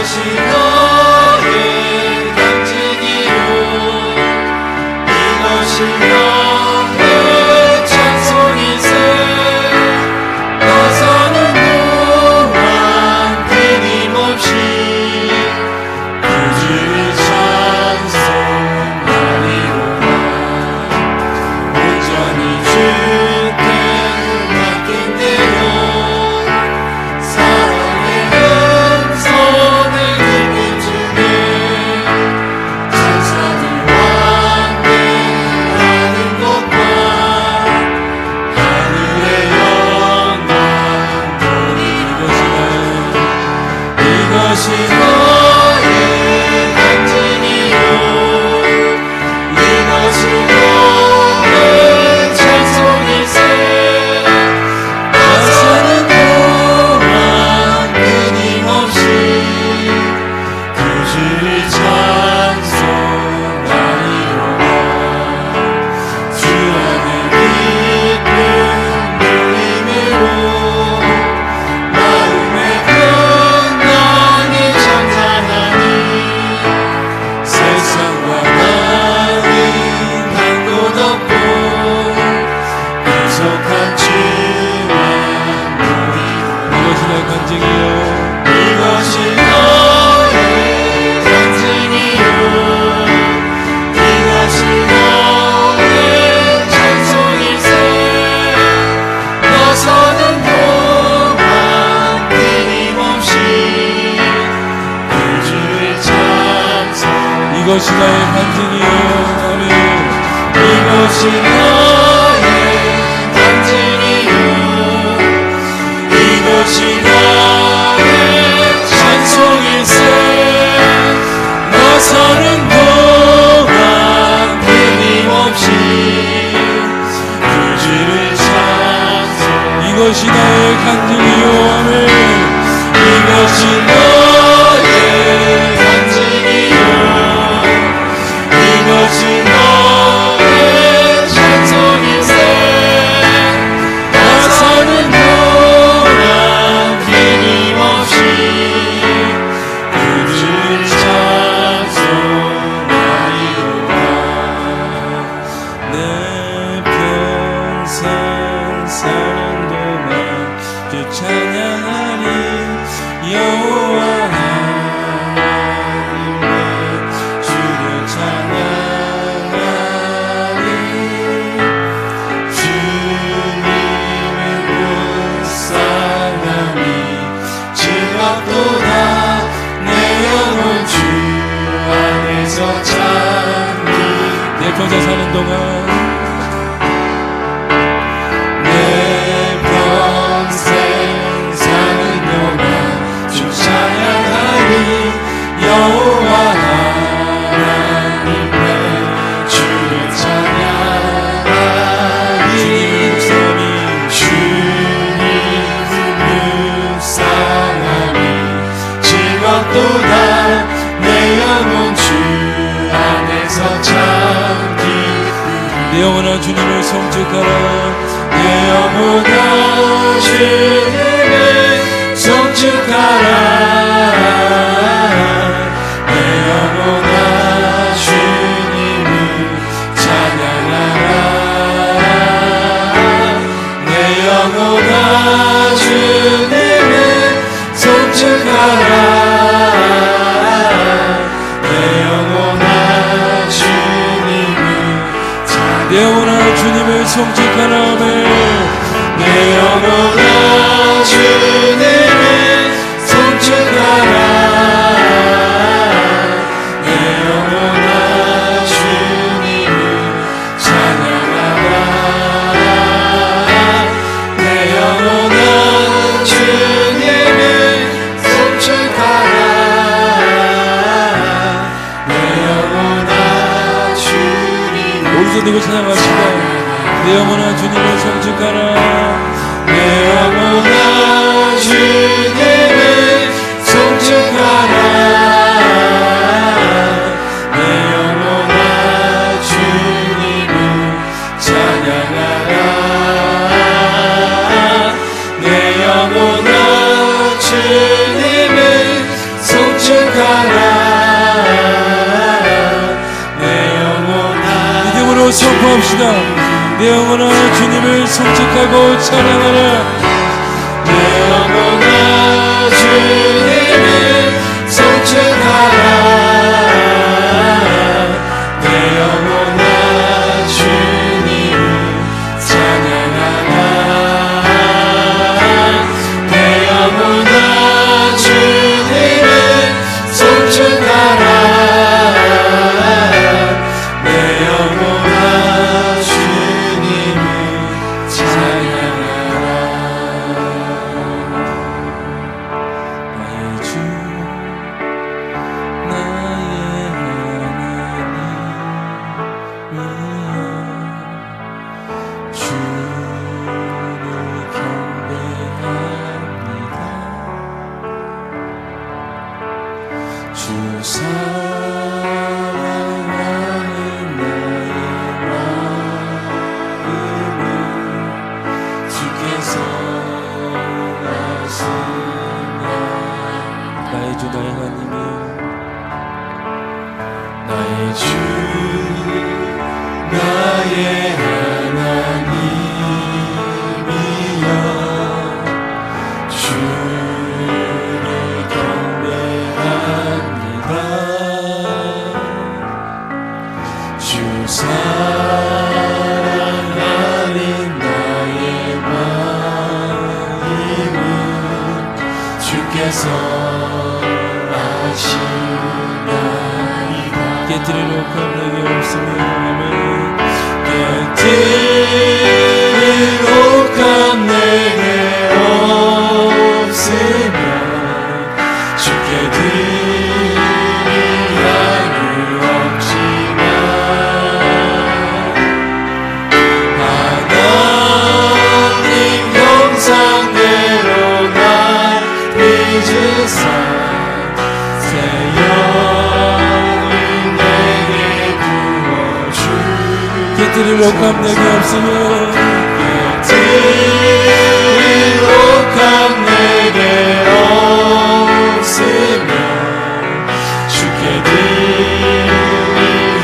이것이 너의 간증이요 이것이 너의 찬송일세 너 사는 동안 끊임없이 그 주를 찬송하리로다 온전히 주께 맡긴대요 사랑의 음성을 듣는 중에 천사들 왕래하는 것과 하늘의 영광들이 이것이 너의 간증이요 이것이 너의 찬송일세 너 사는 동안 끊임없이 그 주를 찬송하리로다 주 안에 기쁨 누림으로 마음에 평안히 찬양하니 세상과 나는 한 곳 없고 구속한 주만 보이고 이것이 내 간증이요 이것이 너의 간증이요 이것이 너의 찬송일세 너 서는 동안 끊임없이 그 주를 찬송 이것이 나의 간증이요 아멘 이것이 너의 간증이요 이것이 너의 찬송일세 너 서는 동안 끊임없이 그 주를 찬송 이것이 나의 간증이요 아멘 이것이 너의 간증이요 이것이 너의 찬송일세 너 서는 동안 끊임없이 그 주를 찬송하리로다 내 평생 사는 동안 주 찬양하리 여호와 하나님의 주를 찬양하리 주님을 불쌍함이 즐겁도다 내 영혼 주 안에서 잠기 내 평생 사는 동안 내 평생 사는 동안 주 찬양하리 여호와 하나님의 주를 찬양하리 주님을 묵상함이 즐겁도다 내 영혼 주 안에서 잠기 내 영혼아 주님을 성축하라 내 영혼아 주님을 성축하라 내 영혼아 주님을 찬양하라 내 영혼아 주님을 성축하라 내 영혼아 주님을 내 영혼아 주님을 성축하라 내 영혼아 주님을 성축하라 내 영혼아 주님을 찬양하라 내 영혼아 주님을 성축하라 내 영혼아 주님을 오른손 들고 찬양합시다 내 영혼아 주님을 성축하라 내 영혼아 주님을 성축하라 내 영혼아 주님을 찬양하라 내 영혼아 주님을 성축하라 선포합시다. 내 영혼아 주님을 송축하고 찬양하라. 내 영혼아 주님을 송축하라. 내 영혼아 주님을 찬양하라. 내 영혼아 주님을 송축하라. 내 영혼아 주님을 찬양하라. 나의 주 나의 하나님이여 주를 경배합니다. 주 사랑하는 나의 마음을 주께서 아시나. 나의 주 나의 하나님이여 나의 주 나의 하나님이여 주를 경배합니다. 주 사랑하는 나의 마음을 주께서 아시나이다. 깨뜨리려 한 내게 없으며 아멘. 깨뜨리려 한 내게 없으며 주께 드릴 양을 없지만 하나님 형상대로 날 빚으사 새 영을 내게 부어주. 깨뜨리려 한 내게 없으며 깨뜨리려 한 내게 없으며 주께 드릴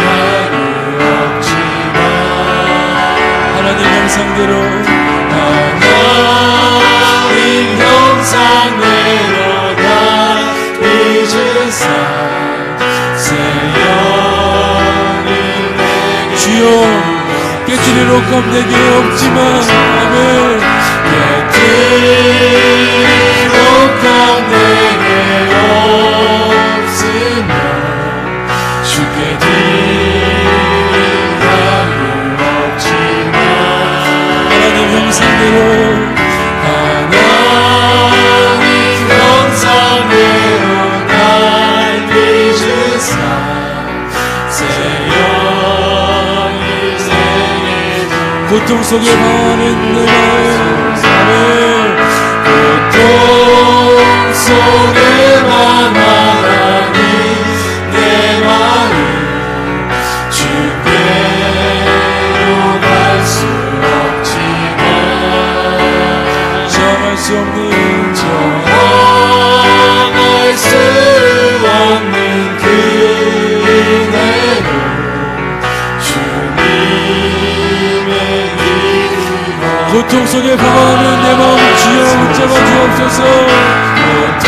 양을 없지만 하나님 형상대로 하나님 형상대로 날 빚으사 새 영을 내게 주여 깨뜨리려 감 내게 없지만 아멘. 깨뜨리려 감 내게 없으며 주께 드릴 양을 없지만 하나님 형상대로 하나님 형상대로 날 빚으사 새 영을 내게 고통 속에 방하는 내 마음 고통 속에 방하는 내 마음 주께로 갈 수 없지만 정할 수 없는 정할 수 없는 그 은혜로 주님의 고통 속에 방황하는 내 마음 주여 붙잡아 주옵소서. 고통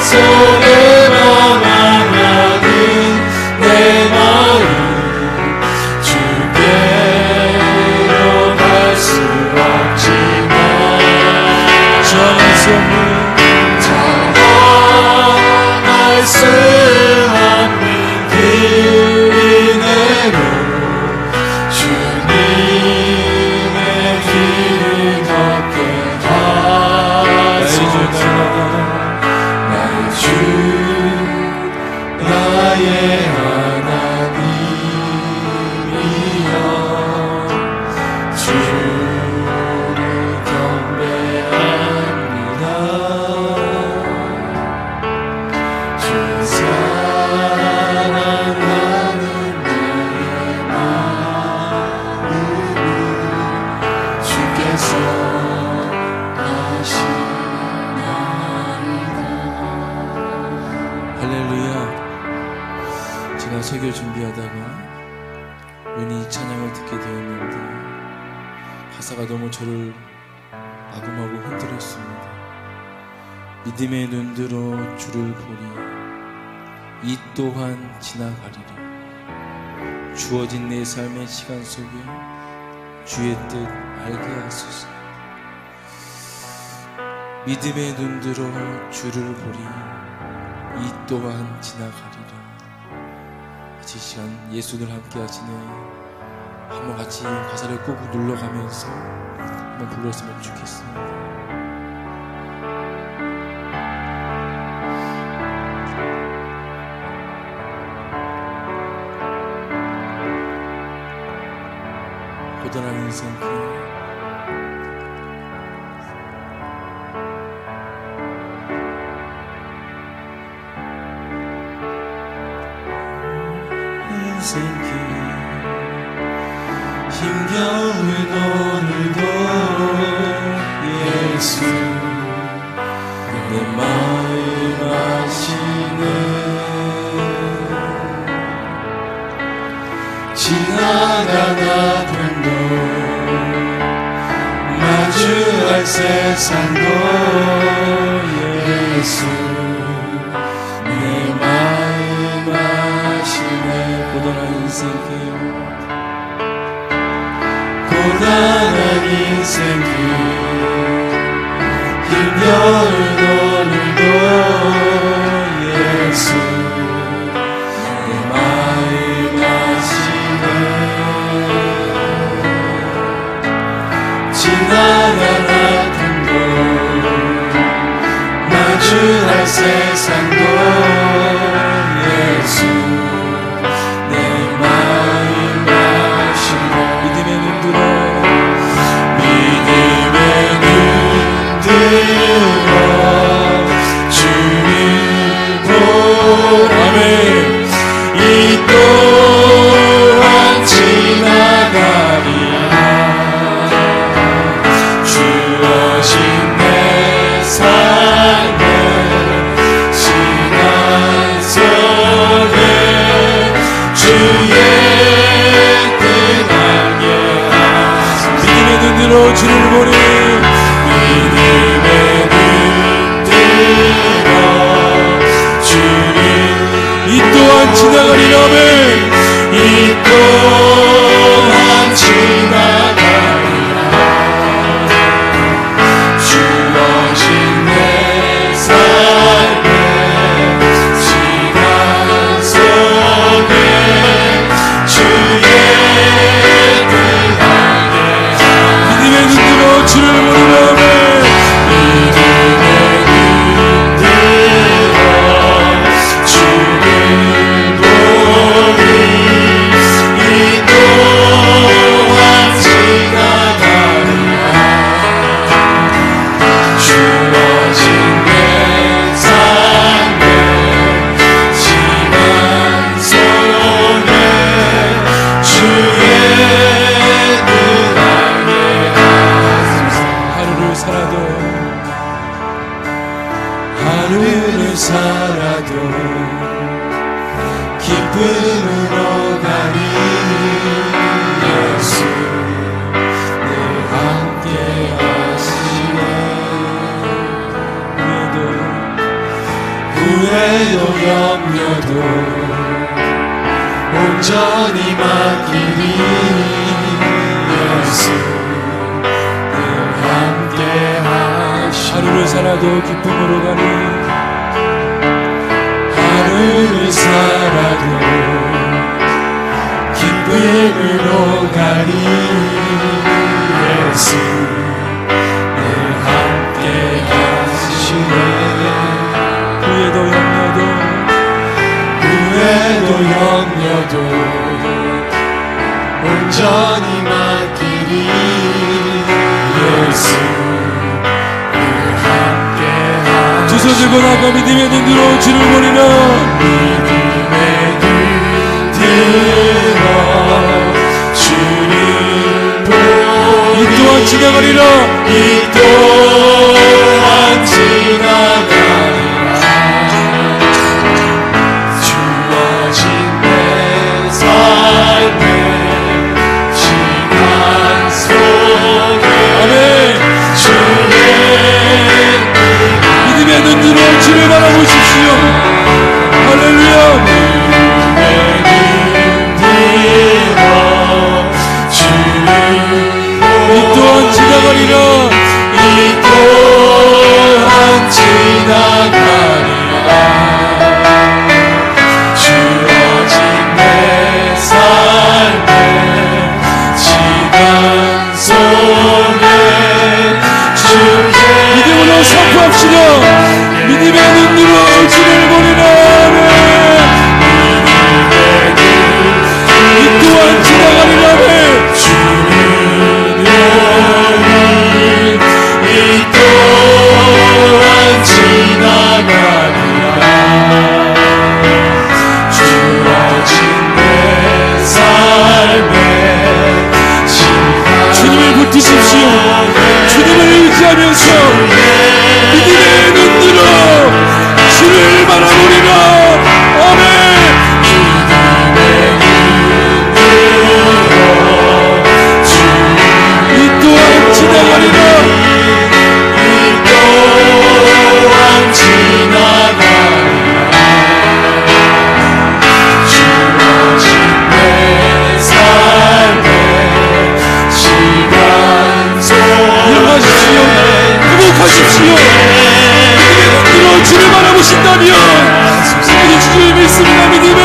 속에 방황하는 내 마음 주께로 갈 수 없지만 정할 수 없는 그 은혜로 주님의 길을 걷게 하소서. 나의 주 나의 하나님이여 주를 경배합니다. 주 사랑하는 나의 마음을 주께서 아시나이다. 할렐루야. 제가 설교 준비하다가 우연히 이 찬양을 듣게 되었는데 가사가 너무 저를 마구마구 흔들었습니다. 믿음의 눈들어 주를 보리 이 또한 지나가리라. 주어진 내 삶의 시간 속에 주의 뜻 알게 하소서. 믿음의 눈들어 주를 보리 이 또한 지나가리라. 이 시간 예수를 함께 하시네. 한번 같이 가사를 꼭 눌러가면서 한번 불렀으면 좋겠습니다. 고단한 인생길 힘겨운 오늘도 예수 내 마음 아시네. 지나간 아픔도 마주할 세상도 예수 내 마음 아시네. 고단한 인생길 고단한 인생길 힘겨운 오늘도 예수 내 마음 아시네. 지나간 아픔도 마주할 세상도 예수 내 마음 아시네. 믿음의 눈들어 주를 보라매 이 또한 지나가리라. 주어진 내 삶의 시간 속에 주의 뜻 알게 하소서. 믿음의 눈으로 주를 보니 믿음의 눈들어 주를 이 또한 지나가리라며 이 또한 지나가리라. 주어진 내 삶의 시간 속에 주의 뜻 알게 믿음의 눈으로 주를 보리라며 믿음의 눈들어 주를 보니 이 또한 지나가리라. 주어진 내 삶의 시간 속에 주의 뜻 알게 하소서. 하루를 살아도 하루를 살아도 기쁨으로 가니 예수 늘 함께 하시네. 후회도 염려도 온전히 맡기니 예수 늘 함께 하시네. 하루를 살아도 기쁨으로 가니 하루를 살아도 기쁨으로 가니 예수 늘 함께 하시네. 후회도 염려도 온전히 맡기니 예수 늘 함께 두 손 들고 나가 믿음의 눈으로 주를 보리라. 믿음의 눈들어 주를 보니 이 또한 지나가리라. 이 또한 지나가리라. 주어진 내 삶의 기도하십시오. 할렐루야. 이 또한 지나가리라. 이 또한 지나가리라. 주어진 내 삶의 시간 속에 주의 믿음으로 선포합시다. 믿음의 눈으로 주를 보리라. 이 또한 지나가리라. 이 또한 지나가리라. 주어진 내 삶의 시간 주님을 붙드십시오. 주님을 의지하면서 믿음의 눈으로 주를 바라보리라. 아멘. 이 또한 지나가리라. 이 또한 지나가리라. 주어진 내 삶의 시간 일어나십시오. 회복하십시오. 믿음의 눈으로 주를 바라보신다면 이제 주를 믿습니다. 믿음에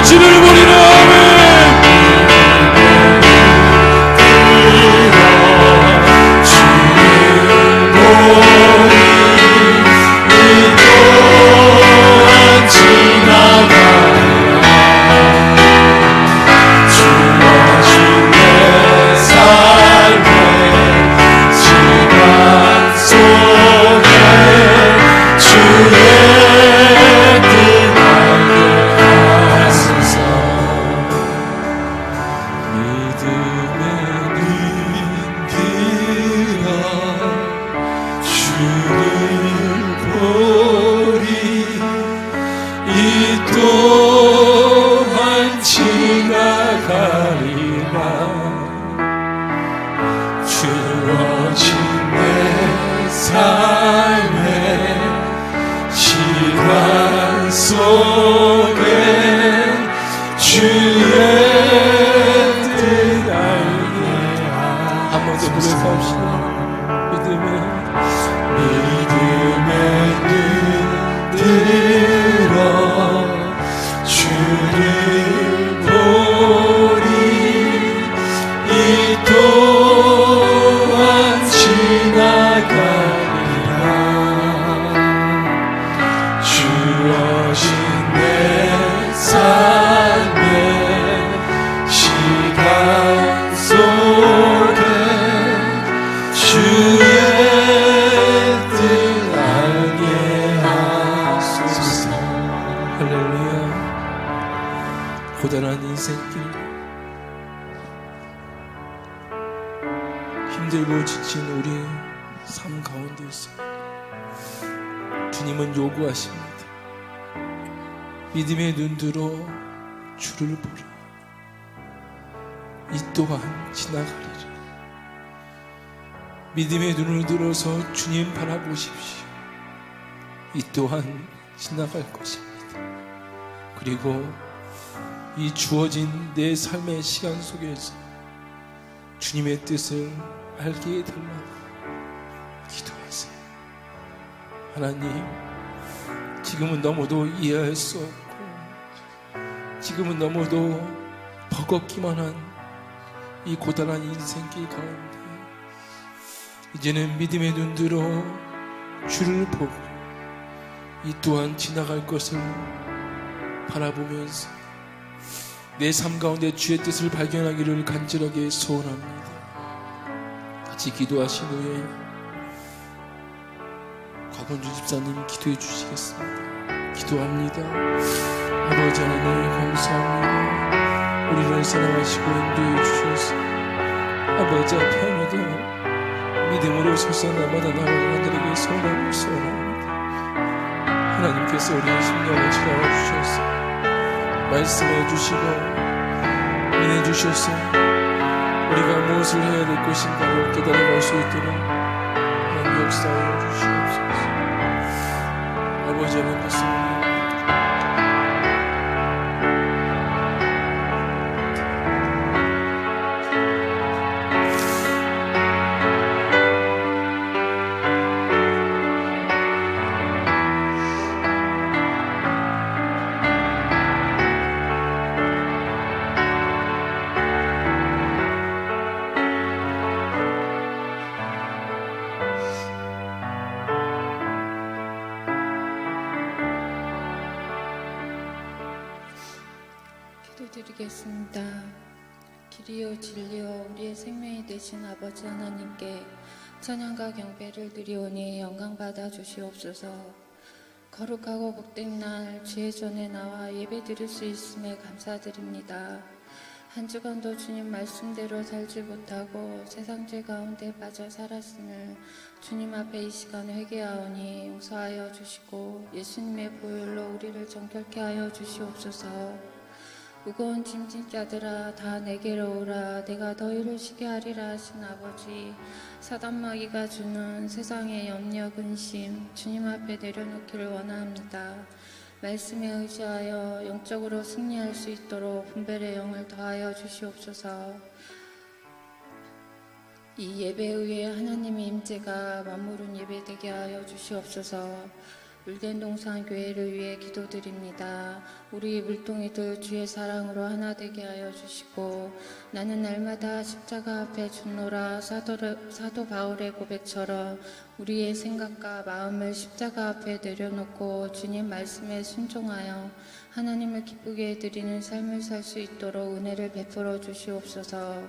주를 보리라. 고단한 인생길, 힘들고 지친 우리 삶 가운데서 주님은 요구하십니다. 믿음의 눈으로 주를 보라. 이 또한 지나가리라. 믿음의 눈을 들어서 주님 바라보십시오. 이 또한 지나갈 것입니다. 그리고 이 주어진 내 삶의 시간 속에서 주님의 뜻을 알게 해달라고 기도하세요. 하나님, 지금은 너무도 이해할 수 없고 지금은 너무도 버겁기만 한 이 고단한 인생길 가운데 이제는 믿음의 눈으로 주를 보고 이 또한 지나갈 것을 바라보면서 내 삶 가운데 주의 뜻을 발견하기를 간절하게 소원합니다. 같이 기도하신 후에 곽원주 집사님 기도해 주시겠습니다. 기도합니다. 아버지 하나님 감사합니다. 우리를 사랑하시고 인도해 주셔서 아버지 앞에 믿음으로 서서 나마다 나오는 하나님에게 소원합니다. 하나님께서 우리의 심령을 지나와 주셔서 말씀해 주시고 인해 주셔서 우리가 무엇을 해야 될 것인가를 깨달아갈 수 있도록 하나님 역사하여 주시옵소서. 아버지 하나님 말씀을 기도드리겠습니다. 길이요 진리요 우리의 생명이 되신 아버지 하나님께 찬양과 경배를 드리오니 영광받아 주시옵소서. 거룩하고 복된 날 주의 전에 나와 예배 드릴 수 있음에 감사드립니다. 한 주간도 주님 말씀대로 살지 못하고 세상 죄 가운데 빠져 살았음을 주님 앞에 이 시간 회개하오니 용서하여 주시고 예수님의 보혈로 우리를 정결케 하여 주시옵소서. 무거운 짐진 자들아 다 내게로 오라. 내가 너희를 쉬게 하리라 하신 아버지, 사단마귀가 주는 세상의 염려 근심 주님 앞에 내려놓기를 원합니다. 말씀에 의지하여 영적으로 승리할 수 있도록 분별의 영을 더하여 주시옵소서. 이 예배 후에 하나님의 임재가 만물은 예배되게 하여 주시옵소서. 물된동산 교회를 위해 기도드립니다. 우리 물동이들 주의 사랑으로 하나 되게 하여 주시고 나는 날마다 십자가 앞에 죽노라 사도 바울의 고백처럼 우리의 생각과 마음을 십자가 앞에 내려놓고 주님 말씀에 순종하여 하나님을 기쁘게 해드리는 삶을 살 수 있도록 은혜를 베풀어 주시옵소서.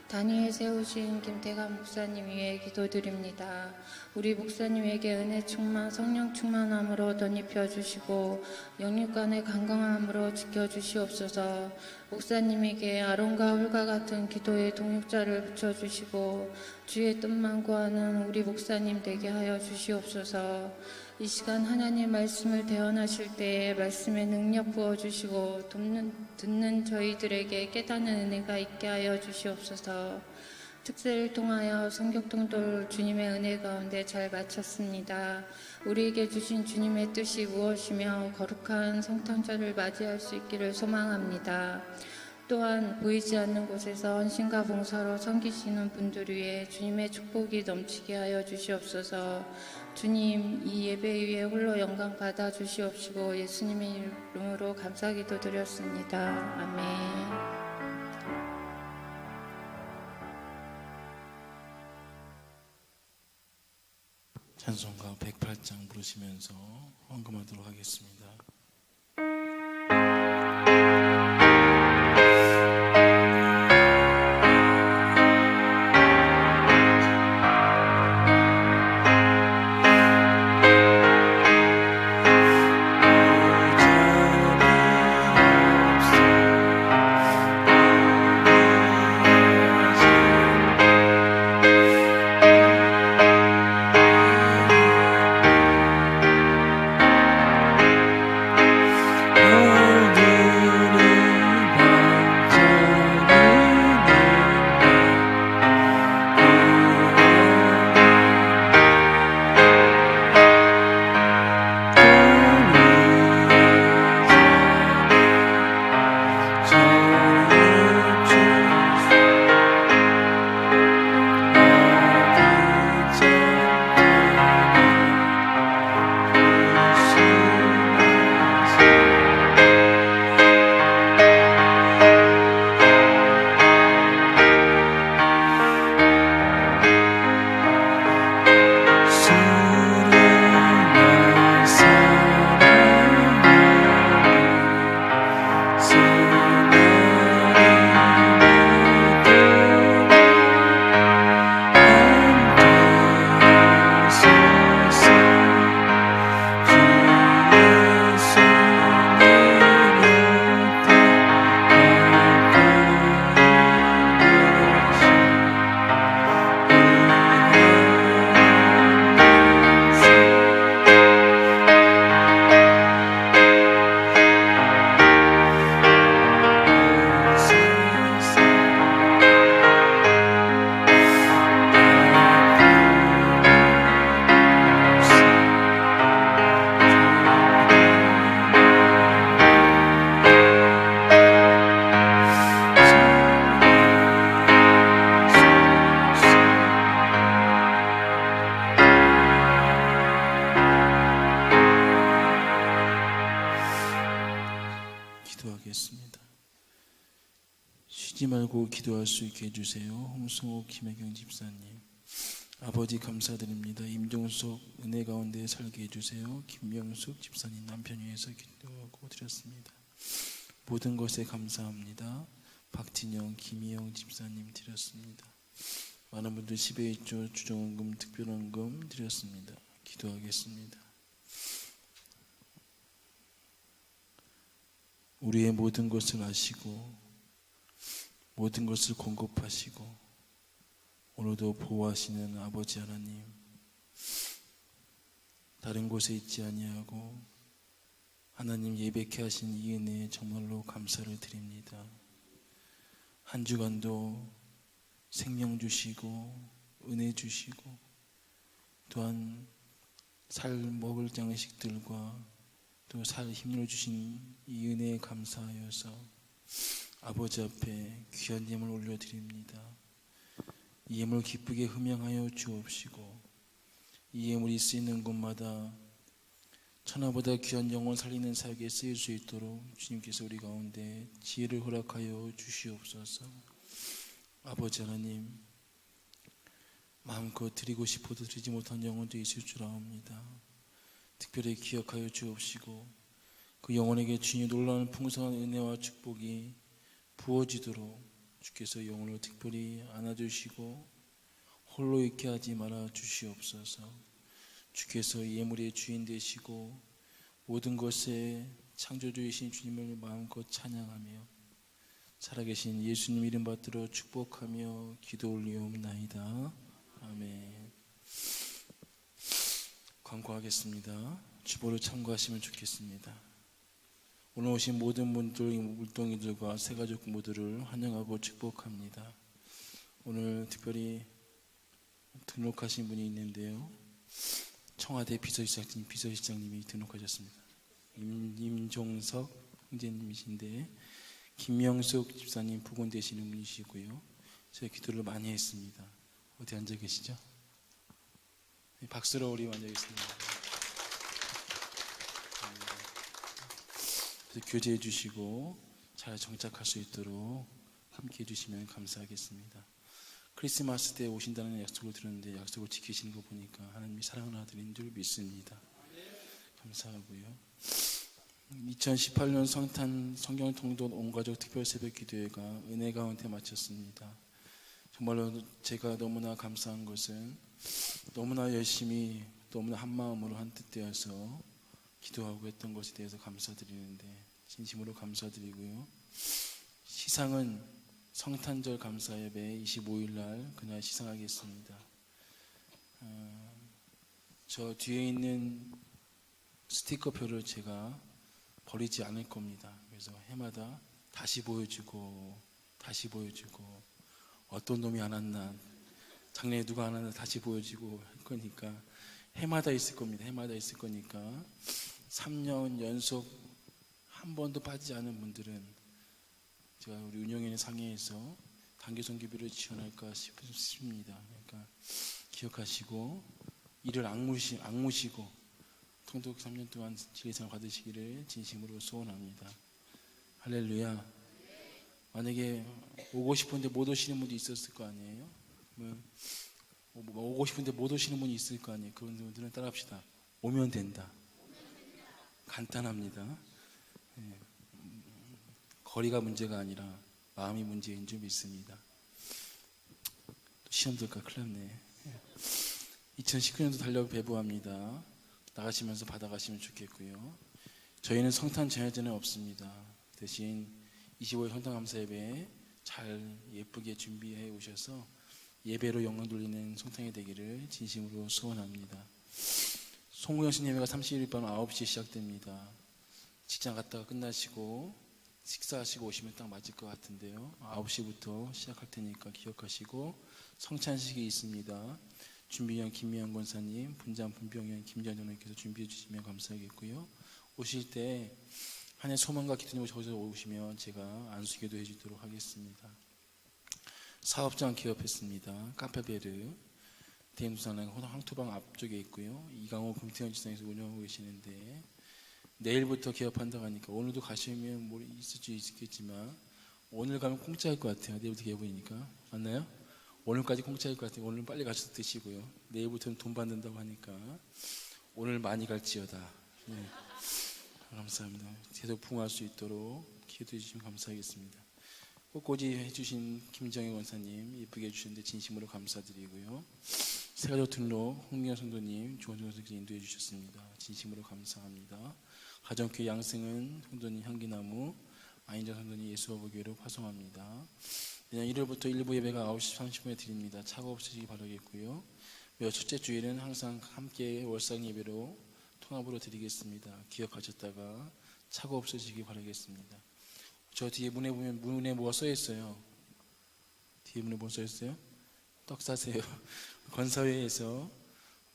다니엘 세우신 김태관 목사님 위해 기도드립니다. 우리 목사님에게 은혜 충만, 성령 충만함으로 덧입혀 주시고 영육간의 강건함으로 지켜주시옵소서. 목사님에게 아론과 홀과 같은 기도의 동역자를 붙여주시고 주의 뜻만 구하는 우리 목사님 되게 하여 주시옵소서. 이 시간 하나님 말씀을 대언하실 때에 말씀에 능력 부어주시고 듣는 저희들에게 깨닫는 은혜가 있게 하여 주시옵소서. 특세를 통하여 성격통돌 주님의 은혜 가운데 잘 마쳤습니다. 우리에게 주신 주님의 뜻이 무엇이며 거룩한 성탄절을 맞이할 수 있기를 소망합니다. 또한 보이지 않는 곳에서 헌신과 봉사로 섬기시는 분들 위해 주님의 축복이 넘치게 하여 주시옵소서. 주님, 이 예배 위에 홀로 영광 받아 주시옵시고 예수님의 이름으로 감사기도 드렸습니다. 아멘. 찬송가 108장 부르시면서 헌금하도록 하겠습니다. 기도하겠습니다. 쉬지 말고 기도할 수 있게 해주세요. 홍성욱 김혜경 집사님. 아버지 감사드립니다. 임종석 은혜 가운데 살게 해주세요. 김명숙 집사님 남편 위해서 기도하고 드렸습니다. 모든 것에 감사합니다. 박진영 김희영 집사님 드렸습니다. 많은 분들 10회 1조 주정원금 특별원금 드렸습니다. 기도하겠습니다. 우리의 모든 것을 아시고 모든 것을 공급하시고 오늘도 보호하시는 아버지 하나님, 다른 곳에 있지 아니하고 하나님 예배케 하신 이 은혜에 정말로 감사를 드립니다. 한 주간도 생명 주시고 은혜 주시고 또한 살 먹을 양식들과 또 살 힘을 주신 이 은혜에 감사하여서 아버지 앞에 귀한 예물 올려드립니다. 이 예물 기쁘게 흠양하여 주옵시고 이 예물이 쓰이는 곳마다 천하보다 귀한 영혼 살리는 사역에 쓰일 수 있도록 주님께서 우리 가운데 지혜를 허락하여 주시옵소서. 아버지 하나님, 마음껏 드리고 싶어도 드리지 못한 영혼도 있을 줄 아옵니다. 특별히 기억하여 주옵시고 그 영혼에게 주님 놀라운 풍성한 은혜와 축복이 부어지도록 주께서 영혼을 특별히 안아주시고 홀로 있게 하지 말아 주시옵소서. 주께서 예물의 주인 되시고 모든 것에 창조주이신 주님을 마음껏 찬양하며 살아계신 예수님 이름 받들어 축복하며 기도 올리옵나이다. 아멘. 광고하겠습니다. 주보를 참고하시면 좋겠습니다. 오늘 오신 모든 분들, 물동이들과 새가족 모두를 환영하고 축복합니다. 오늘 특별히 등록하신 분이 있는데요. 청와대 비서실장님이 등록하셨습니다. 임종석 형제님이신데 김명숙 집사님 부군 되시는 분이시고요. 저희 기도를 많이 했습니다. 어디 앉아 계시죠? 박수로 우리 앉아 계십니다. 교제해 주시고 잘 정착할 수 있도록 함께 해주시면 감사하겠습니다. 크리스마스 때 오신다는 약속을 들었는데 약속을 지키시는 거 보니까 하나님이 사랑하는 아들인 줄 믿습니다. 감사하고요. 2018년 성탄 성경통독 온가족 특별 새벽 기도회가 은혜 가운데 마쳤습니다. 정말로 제가 너무나 감사한 것은 너무나 열심히 너무나 한 마음으로 한 뜻 되어서 기도하고 했던 것에 대해서 감사드리는데 진심으로 감사드리고요. 시상은 성탄절 감사예배 25일 날 그날 시상하겠습니다. 저 뒤에 있는 스티커표를 제가 버리지 않을 겁니다. 그래서 해마다 다시 보여주고 어떤 놈이 안 왔나, 작년에 누가 안 왔나 다시 보여주고 할 거니까 해마다 있을 겁니다. 해마다 있을 거니까 3년 연속 한 번도 빠지지 않은 분들은 제가 우리 운영위원회 상회에서 단기선교비를 지원할까 싶습니다. 그러니까 기억하시고 이를 악무시고 통독 3년 동안 지혜상을 받으시기를 진심으로 소원합니다. 할렐루야. 만약에 오고 싶은데 못 오시는 분도 있었을 거 아니에요? 오고 싶은데 못 오시는 분이 있을 거 아니에요? 그런 분들은 따라합시다. 오면 된다. 간단합니다. 거리가 문제가 아니라 마음이 문제인 줄 믿습니다. 시험 들까 큰일 났네. 2019년도 달력 배부합니다. 나가시면서 받아가시면 좋겠고요. 저희는 성탄 전야제는 없습니다. 대신 25일 성탄감사 예배 잘 예쁘게 준비해 오셔서 예배로 영광 돌리는 성탄이 되기를 진심으로 소원합니다. 송구영신 예배가 31일 밤 9시에 시작됩니다. 직장 갔다가 끝나시고 식사하시고 오시면 딱 맞을 것 같은데요. 9시부터 시작할 테니까 기억하시고 성찬식이 있습니다. 준비위원 김미영 권사님, 분장 분병위원 김전현님께서 준비해 주시면 감사하겠고요. 오실 때 한 해 소망과 기도님을 저기서 오시면 제가 안수기도 해주도록 하겠습니다. 사업장 개업했습니다. 카페베르 대인수산항 황토방 앞쪽에 있고요. 이강호 금태현 지사에서 운영하고 계시는데 내일부터 개업한다고 하니까 오늘도 가시면 뭐 있을 수 있겠지만 오늘 가면 공짜일 것 같아요. 내일부터 개업이니까. 맞나요? 오늘까지 공짜일 것 같아요. 오늘 빨리 가셔서 드시고요. 내일부터는 돈 받는다고 하니까 오늘 많이 갈지어다. 네. 감사합니다. 계속 부흥할 수 있도록 기도해 주시면 감사하겠습니다. 꽃꽂이 해주신 김정희 원사님 예쁘게 해주셨는데 진심으로 감사드리고요. 세가족 등록 홍미연 성도님 좋은 정서를 인도해 주셨습니다. 진심으로 감사합니다. 가정교회 양승은 성도님 향기나무 아인자 성도님 예수어버교회로 파송합니다. 내년 1월부터 일부 예배가 9시 30분에 드립니다. 차가 없으시기 바라겠고요. 매월 첫째 주일은 항상 함께 월상 예배로 통합으로 드리겠습니다. 기억하셨다가 차가 없으시기 바라겠습니다. 저 뒤에 문에 보면 문에 뭐가 써 있어요? 뒤에 문에 뭐 써 있어요? 떡 사세요. 건사회에서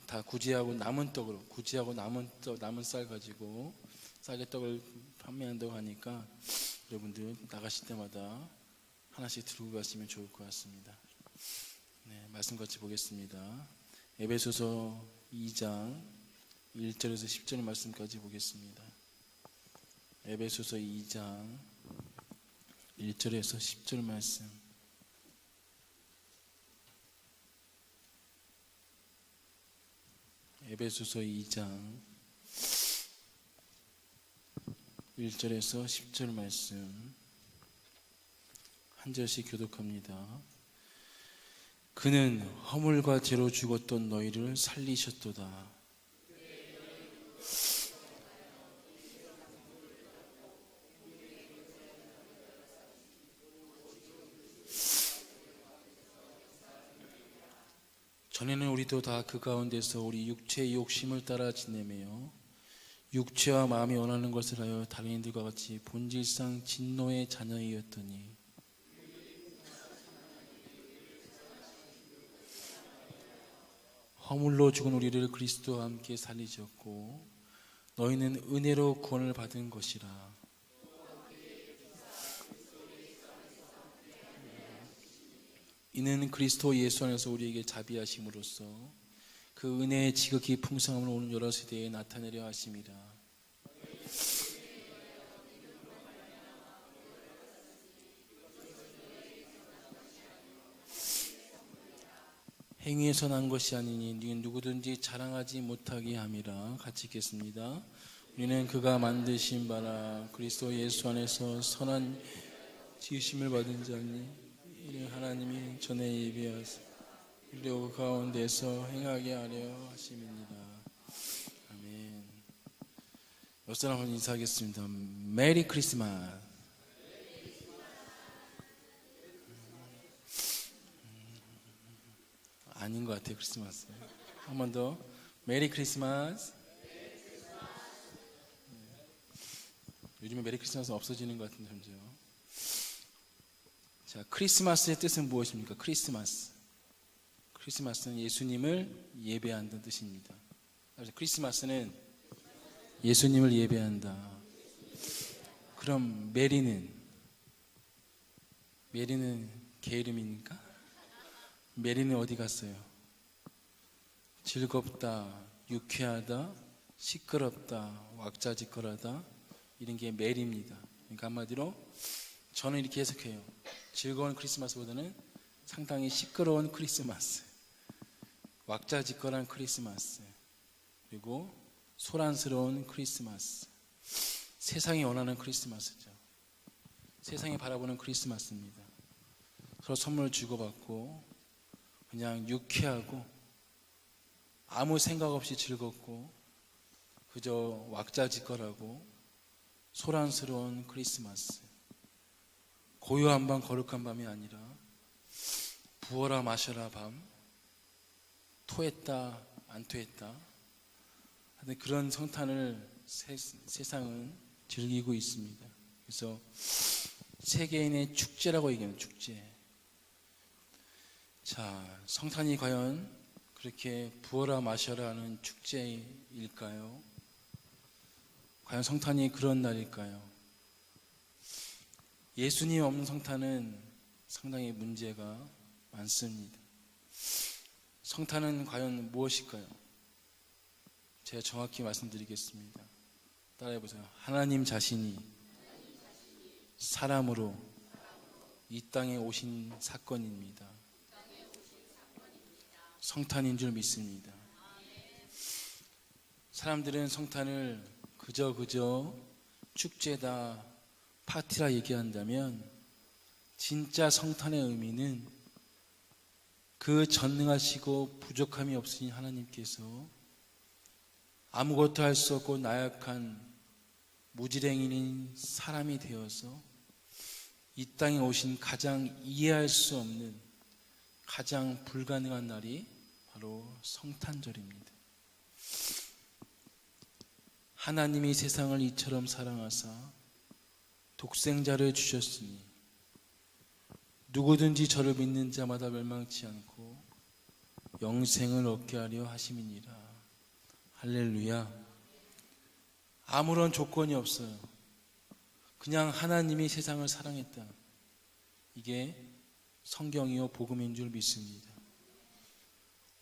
다 구제하고 남은 떡으로 구제하고 남은 쌀 가지고 쌀의 떡을 판매한다고 하니까 여러분들 나가실 때마다 하나씩 들고 가시면 좋을 것 같습니다. 네, 말씀 같이 보겠습니다. 에베소서 2장 1절에서 10절 말씀까지 보겠습니다. 에베소서 2장 1절에서 10절 말씀. 에베소서 2장 1절에서 10절 말씀 한 절씩 교독합니다. 그는 허물과 죄로 죽었던 너희를 살리셨도다. 전에는 우리도 다 그 가운데서 우리 육체의 욕심을 따라 지내며 육체와 마음이 원하는 것을 하여 다른 이들과 같이 본질상 진노의 자녀이었더니 허물로 죽은 우리를 그리스도와 함께 살리셨고 너희는 은혜로 구원을 받은 것이라. 이는 그리스도 예수 안에서 우리에게 자비하심으로써 그 은혜의 지극히 풍성함을 오는 여러 세대에 나타내려 하심이라. 행위에서 난 것이 아니니 누구든지 자랑하지 못하게 함이라. 같이 읽겠습니다. 우리는 그가 만드신 바라 그리스도 예수 안에서 선한 지으심을 받은 자니 이는 하나님이 전에 예비하사 우리 가운데서 행하게 하려 하심입니다. 아멘. 옆 사람 한번 인사하겠습니다. 메리 크리스마스. 아닌 것 같아요. 크리스마스. 한 번 더. 메리 크리스마스. 요즘에 메리 크리스마스는 없어지는 것 같은데 점점. 자, 크리스마스의 뜻은 무엇입니까? 크리스마스. 크리스마스는 예수님을 예배한다는 뜻입니다. 그래서 크리스마스는 예수님을 예배한다. 그럼 메리는 개 이름입니까? 메리는 어디 갔어요? 즐겁다, 유쾌하다, 시끄럽다, 왁자지껄하다 이런 게 메리입니다. 그러니까 한마디로 저는 이렇게 해석해요. 즐거운 크리스마스보다는 상당히 시끄러운 크리스마스, 왁자지껄한 크리스마스, 그리고 소란스러운 크리스마스, 세상이 원하는 크리스마스죠. 세상이 바라보는 크리스마스입니다. 서로 선물 주고받고 그냥 유쾌하고 아무 생각 없이 즐겁고 그저 왁자지껄하고 소란스러운 크리스마스. 고요한 밤 거룩한 밤이 아니라 부어라 마셔라 밤, 토했다 안 토했다 하여튼 그런 성탄을 세상은 즐기고 있습니다. 그래서 세계인의 축제라고 얘기하는 축제. 자, 성탄이 과연 그렇게 부어라 마셔라 하는 축제일까요? 과연 성탄이 그런 날일까요? 예수님 없는 성탄은 상당히 문제가 많습니다. 성탄은 과연 무엇일까요? 제가 정확히 말씀드리겠습니다. 따라해보세요. 하나님 자신이 사람으로 이 땅에 오신 사건입니다. 성탄인 줄 믿습니다. 사람들은 성탄을 그저 축제다, 파티라 얘기한다면 진짜 성탄의 의미는 그 전능하시고 부족함이 없으신 하나님께서 아무것도 할 수 없고 나약한 무지랭이인 사람이 되어서 이 땅에 오신 가장 이해할 수 없는 가장 불가능한 날이 바로 성탄절입니다. 하나님이 세상을 이처럼 사랑하사 독생자를 주셨으니 누구든지 저를 믿는 자마다 멸망치 않고 영생을 얻게 하려 하심이니라. 할렐루야. 아무런 조건이 없어요. 그냥 하나님이 세상을 사랑했다. 이게 성경이요 복음인 줄 믿습니다.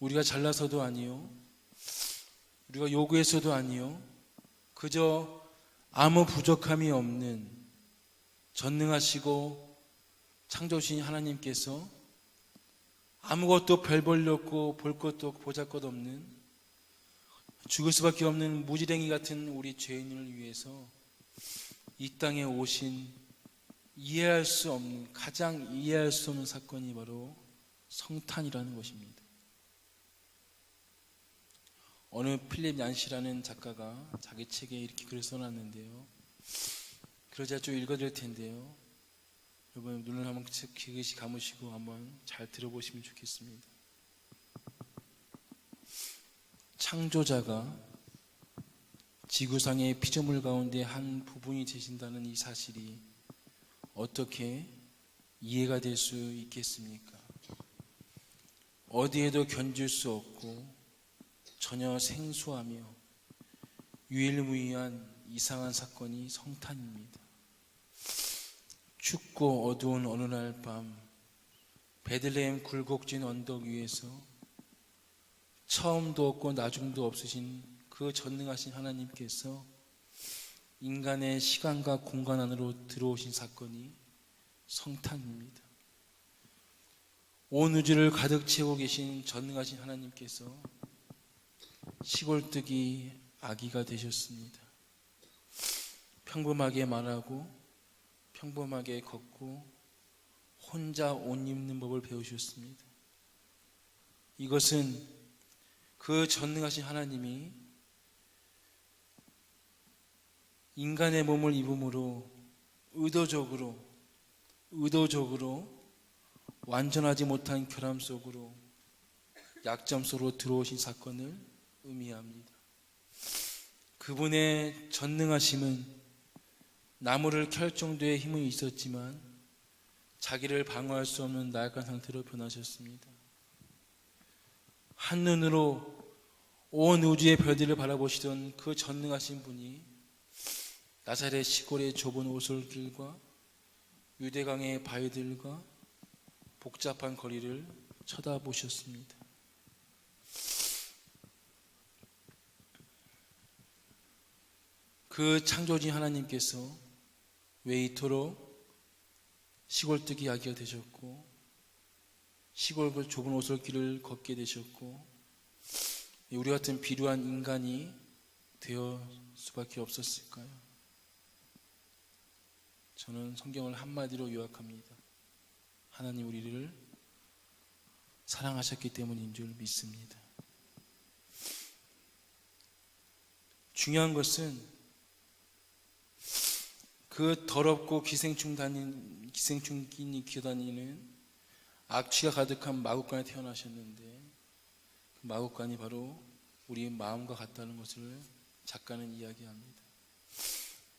우리가 잘나서도 아니요, 우리가 요구해서도 아니요, 그저 아무 부족함이 없는 전능하시고 창조주신 하나님께서 아무것도 별 볼 일 없고 볼 것도 없고 보잘것 없는 죽을 수밖에 없는 무지랭이 같은 우리 죄인을 위해서 이 땅에 오신 이해할 수 없는, 가장 이해할 수 없는 사건이 바로 성탄이라는 것입니다. 어느 필립 얀시라는 작가가 자기 책에 이렇게 글을 써놨는데요. 글을 제가 좀 읽어드릴 텐데요. 여러분 눈을 한번 기그시 감으시고 한번 잘 들어보시면 좋겠습니다. 창조자가 지구상의 피조물 가운데 한 부분이 되신다는 이 사실이 어떻게 이해가 될 수 있겠습니까? 어디에도 견줄 수 없고 전혀 생소하며 유일무이한 이상한 사건이 성탄입니다. 춥고 어두운 어느 날 밤 베들레헴 굴곡진 언덕 위에서 처음도 없고 나중도 없으신 그 전능하신 하나님께서 인간의 시간과 공간 안으로 들어오신 사건이 성탄입니다. 온 우주를 가득 채우고 계신 전능하신 하나님께서 시골뜨기 아기가 되셨습니다. 평범하게 말하고 평범하게 걷고 혼자 옷 입는 법을 배우셨습니다. 이것은 그 전능하신 하나님이 인간의 몸을 입음으로 의도적으로 완전하지 못한 결함 속으로 약점 속으로 들어오신 사건을 의미합니다. 그분의 전능하심은 나무를 켤 정도의 힘은 있었지만 자기를 방어할 수 없는 나약한 상태로 변하셨습니다. 한눈으로 온 우주의 별들을 바라보시던 그 전능하신 분이 나사렛 시골의 좁은 오솔길과 유대강의 바위들과 복잡한 거리를 쳐다보셨습니다. 그 창조주인 하나님께서 왜 이토록 시골뜨기 아기가 되셨고 시골 그 좁은 오솔길을 걷게 되셨고 우리 같은 비루한 인간이 되어 수밖에 없었을까요? 저는 성경을 한마디로 요약합니다. 하나님 우리를 사랑하셨기 때문인 줄 믿습니다. 중요한 것은 그 더럽고 기생충이 기어다니는 악취가 가득한 마구간에 태어나셨는데 그 마구간이 바로 우리 마음과 같다는 것을 작가는 이야기합니다.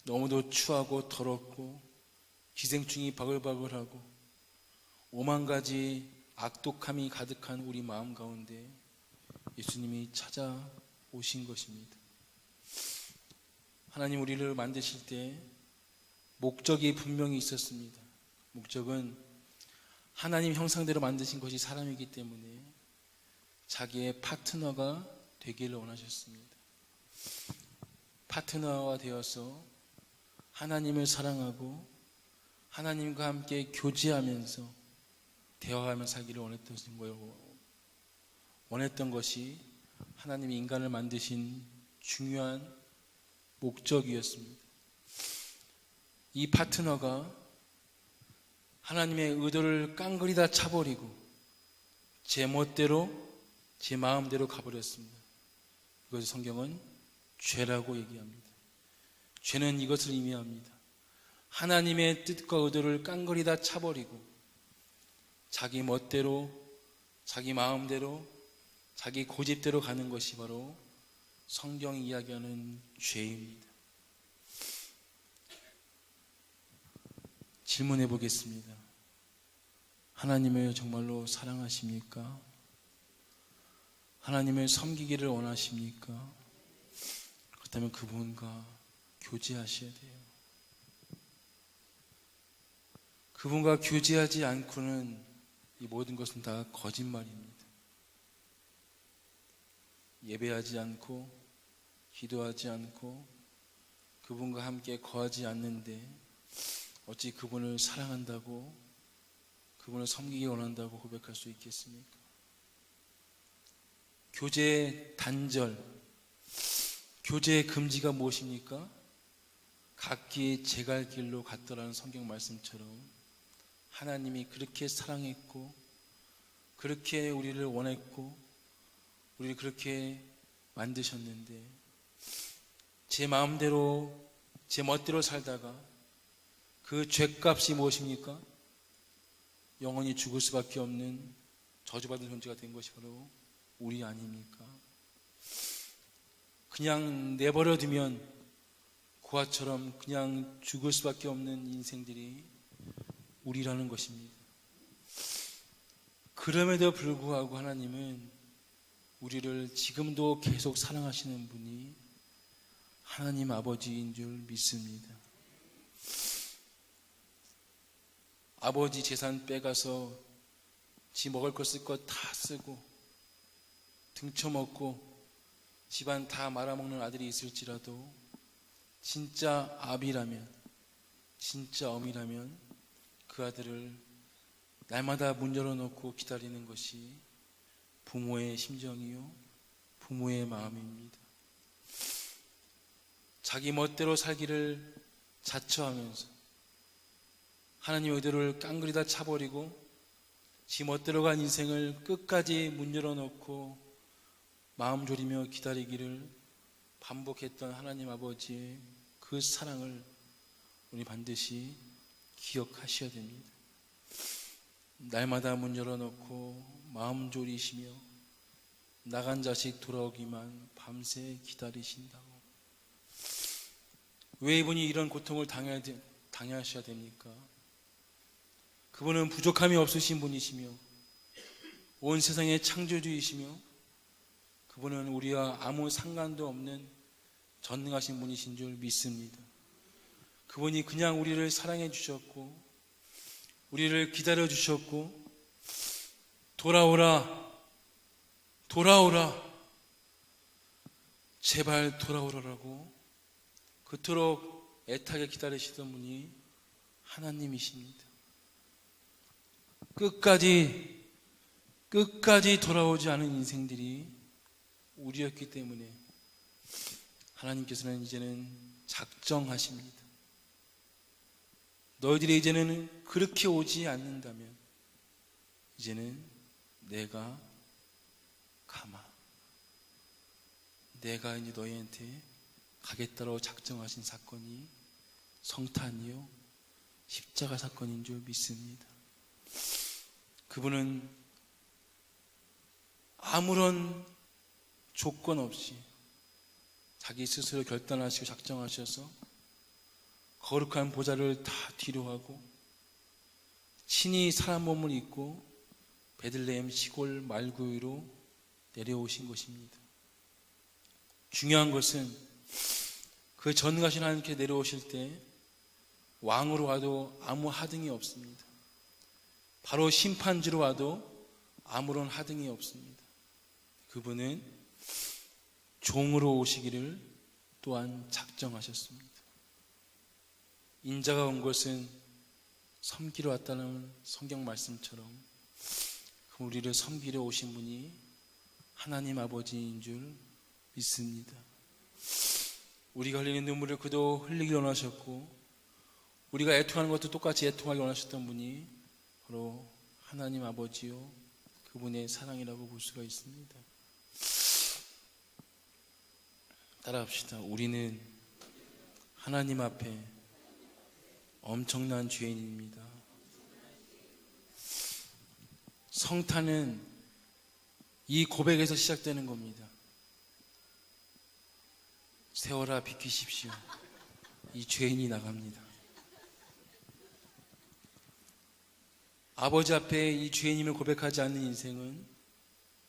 너무도 추하고 더럽고 기생충이 바글바글하고 오만 가지 악독함이 가득한 우리 마음 가운데 예수님이 찾아오신 것입니다. 하나님 우리를 만드실 때 목적이 분명히 있었습니다. 목적은 하나님 형상대로 만드신 것이 사람이기 때문에 자기의 파트너가 되기를 원하셨습니다. 파트너가 되어서 하나님을 사랑하고 하나님과 함께 교제하면서 대화하며 살기를 원했던 것이 하나님이 인간을 만드신 중요한 목적이었습니다. 이 파트너가 하나님의 의도를 깡그리다 차버리고 제 멋대로 제 마음대로 가버렸습니다. 이것을 성경은 죄라고 얘기합니다. 죄는 이것을 의미합니다. 하나님의 뜻과 의도를 깡그리다 차버리고 자기 멋대로 자기 마음대로 자기 고집대로 가는 것이 바로 성경이 이야기하는 죄입니다. 질문해 보겠습니다. 하나님을 정말로 사랑하십니까? 하나님을 섬기기를 원하십니까? 그렇다면 그분과 교제하셔야 돼요. 그분과 교제하지 않고는 이 모든 것은 다 거짓말입니다. 예배하지 않고 기도하지 않고 그분과 함께 거하지 않는데 어찌 그분을 사랑한다고 그분을 섬기기 원한다고 고백할 수 있겠습니까? 교제의 단절, 교제의 금지가 무엇입니까? 각기 제 갈 길로 갔더라는 성경 말씀처럼 하나님이 그렇게 사랑했고 그렇게 우리를 원했고 우리를 그렇게 만드셨는데 제 마음대로 제 멋대로 살다가 그 죄값이 무엇입니까? 영원히 죽을 수밖에 없는 저주받은 존재가 된 것이 바로 우리 아닙니까? 그냥 내버려 두면 고아처럼 그냥 죽을 수밖에 없는 인생들이 우리라는 것입니다. 그럼에도 불구하고 하나님은 우리를 지금도 계속 사랑하시는 분이 하나님 아버지인 줄 믿습니다. 아버지 재산 빼가서 지 먹을 것 쓸 것 다 쓰고 등쳐먹고 집안 다 말아먹는 아들이 있을지라도 진짜 아비라면 진짜 어미라면 그 아들을 날마다 문 열어놓고 기다리는 것이 부모의 심정이요 부모의 마음입니다. 자기 멋대로 살기를 자처하면서 하나님의 의도를 깡그리다 차버리고 지 멋대로 간 인생을 끝까지 문 열어놓고 마음 졸이며 기다리기를 반복했던 하나님 아버지의 그 사랑을 우리 반드시 기억하셔야 됩니다. 날마다 문 열어놓고 마음 졸이시며 나간 자식 돌아오기만 밤새 기다리신다고. 왜 이분이 이런 고통을 당하셔야 됩니까? 그분은 부족함이 없으신 분이시며 온 세상의 창조주이시며 그분은 우리와 아무 상관도 없는 전능하신 분이신 줄 믿습니다. 그분이 그냥 우리를 사랑해 주셨고 우리를 기다려 주셨고 돌아오라 돌아오라 제발 돌아오라라고 그토록 애타게 기다리시던 분이 하나님이십니다. 끝까지 돌아오지 않은 인생들이 우리였기 때문에 하나님께서는 이제는 작정하십니다. 너희들이 이제는 그렇게 오지 않는다면 이제는 내가 가마. 내가 이제 너희한테 가겠다고 작정하신 사건이 성탄이요 십자가 사건인 줄 믿습니다. 그분은 아무런 조건 없이 자기 스스로 결단하시고 작정하셔서 거룩한 보좌를 다 뒤로하고 친히 사람 몸을 입고 베들레헴 시골 말구유로 내려오신 것입니다. 중요한 것은 그 전능하신 하나님께 내려오실 때 왕으로 와도 아무 하등이 없습니다. 바로 심판주로 와도 아무런 하등이 없습니다. 그분은 종으로 오시기를 또 또한 작정하셨습니다. 인자가 온 것은 섬기러 왔다는 성경 말씀처럼 우리를 섬기러 오신 분이 하나님 아버지인 줄 믿습니다. 우리가 흘리는 눈물을 그도 흘리기 원하셨고 우리가 애통하는 것도 똑같이 애통하기 원하셨던 분이 바로 하나님 아버지요 그분의 사랑이라고 볼 수가 있습니다. 따라합시다. 우리는 하나님 앞에 엄청난 죄인입니다. 성탄은 이 고백에서 시작되는 겁니다. 세월아 비키십시오. 이 죄인이 나갑니다. 아버지 앞에 이 죄인임을 고백하지 않는 인생은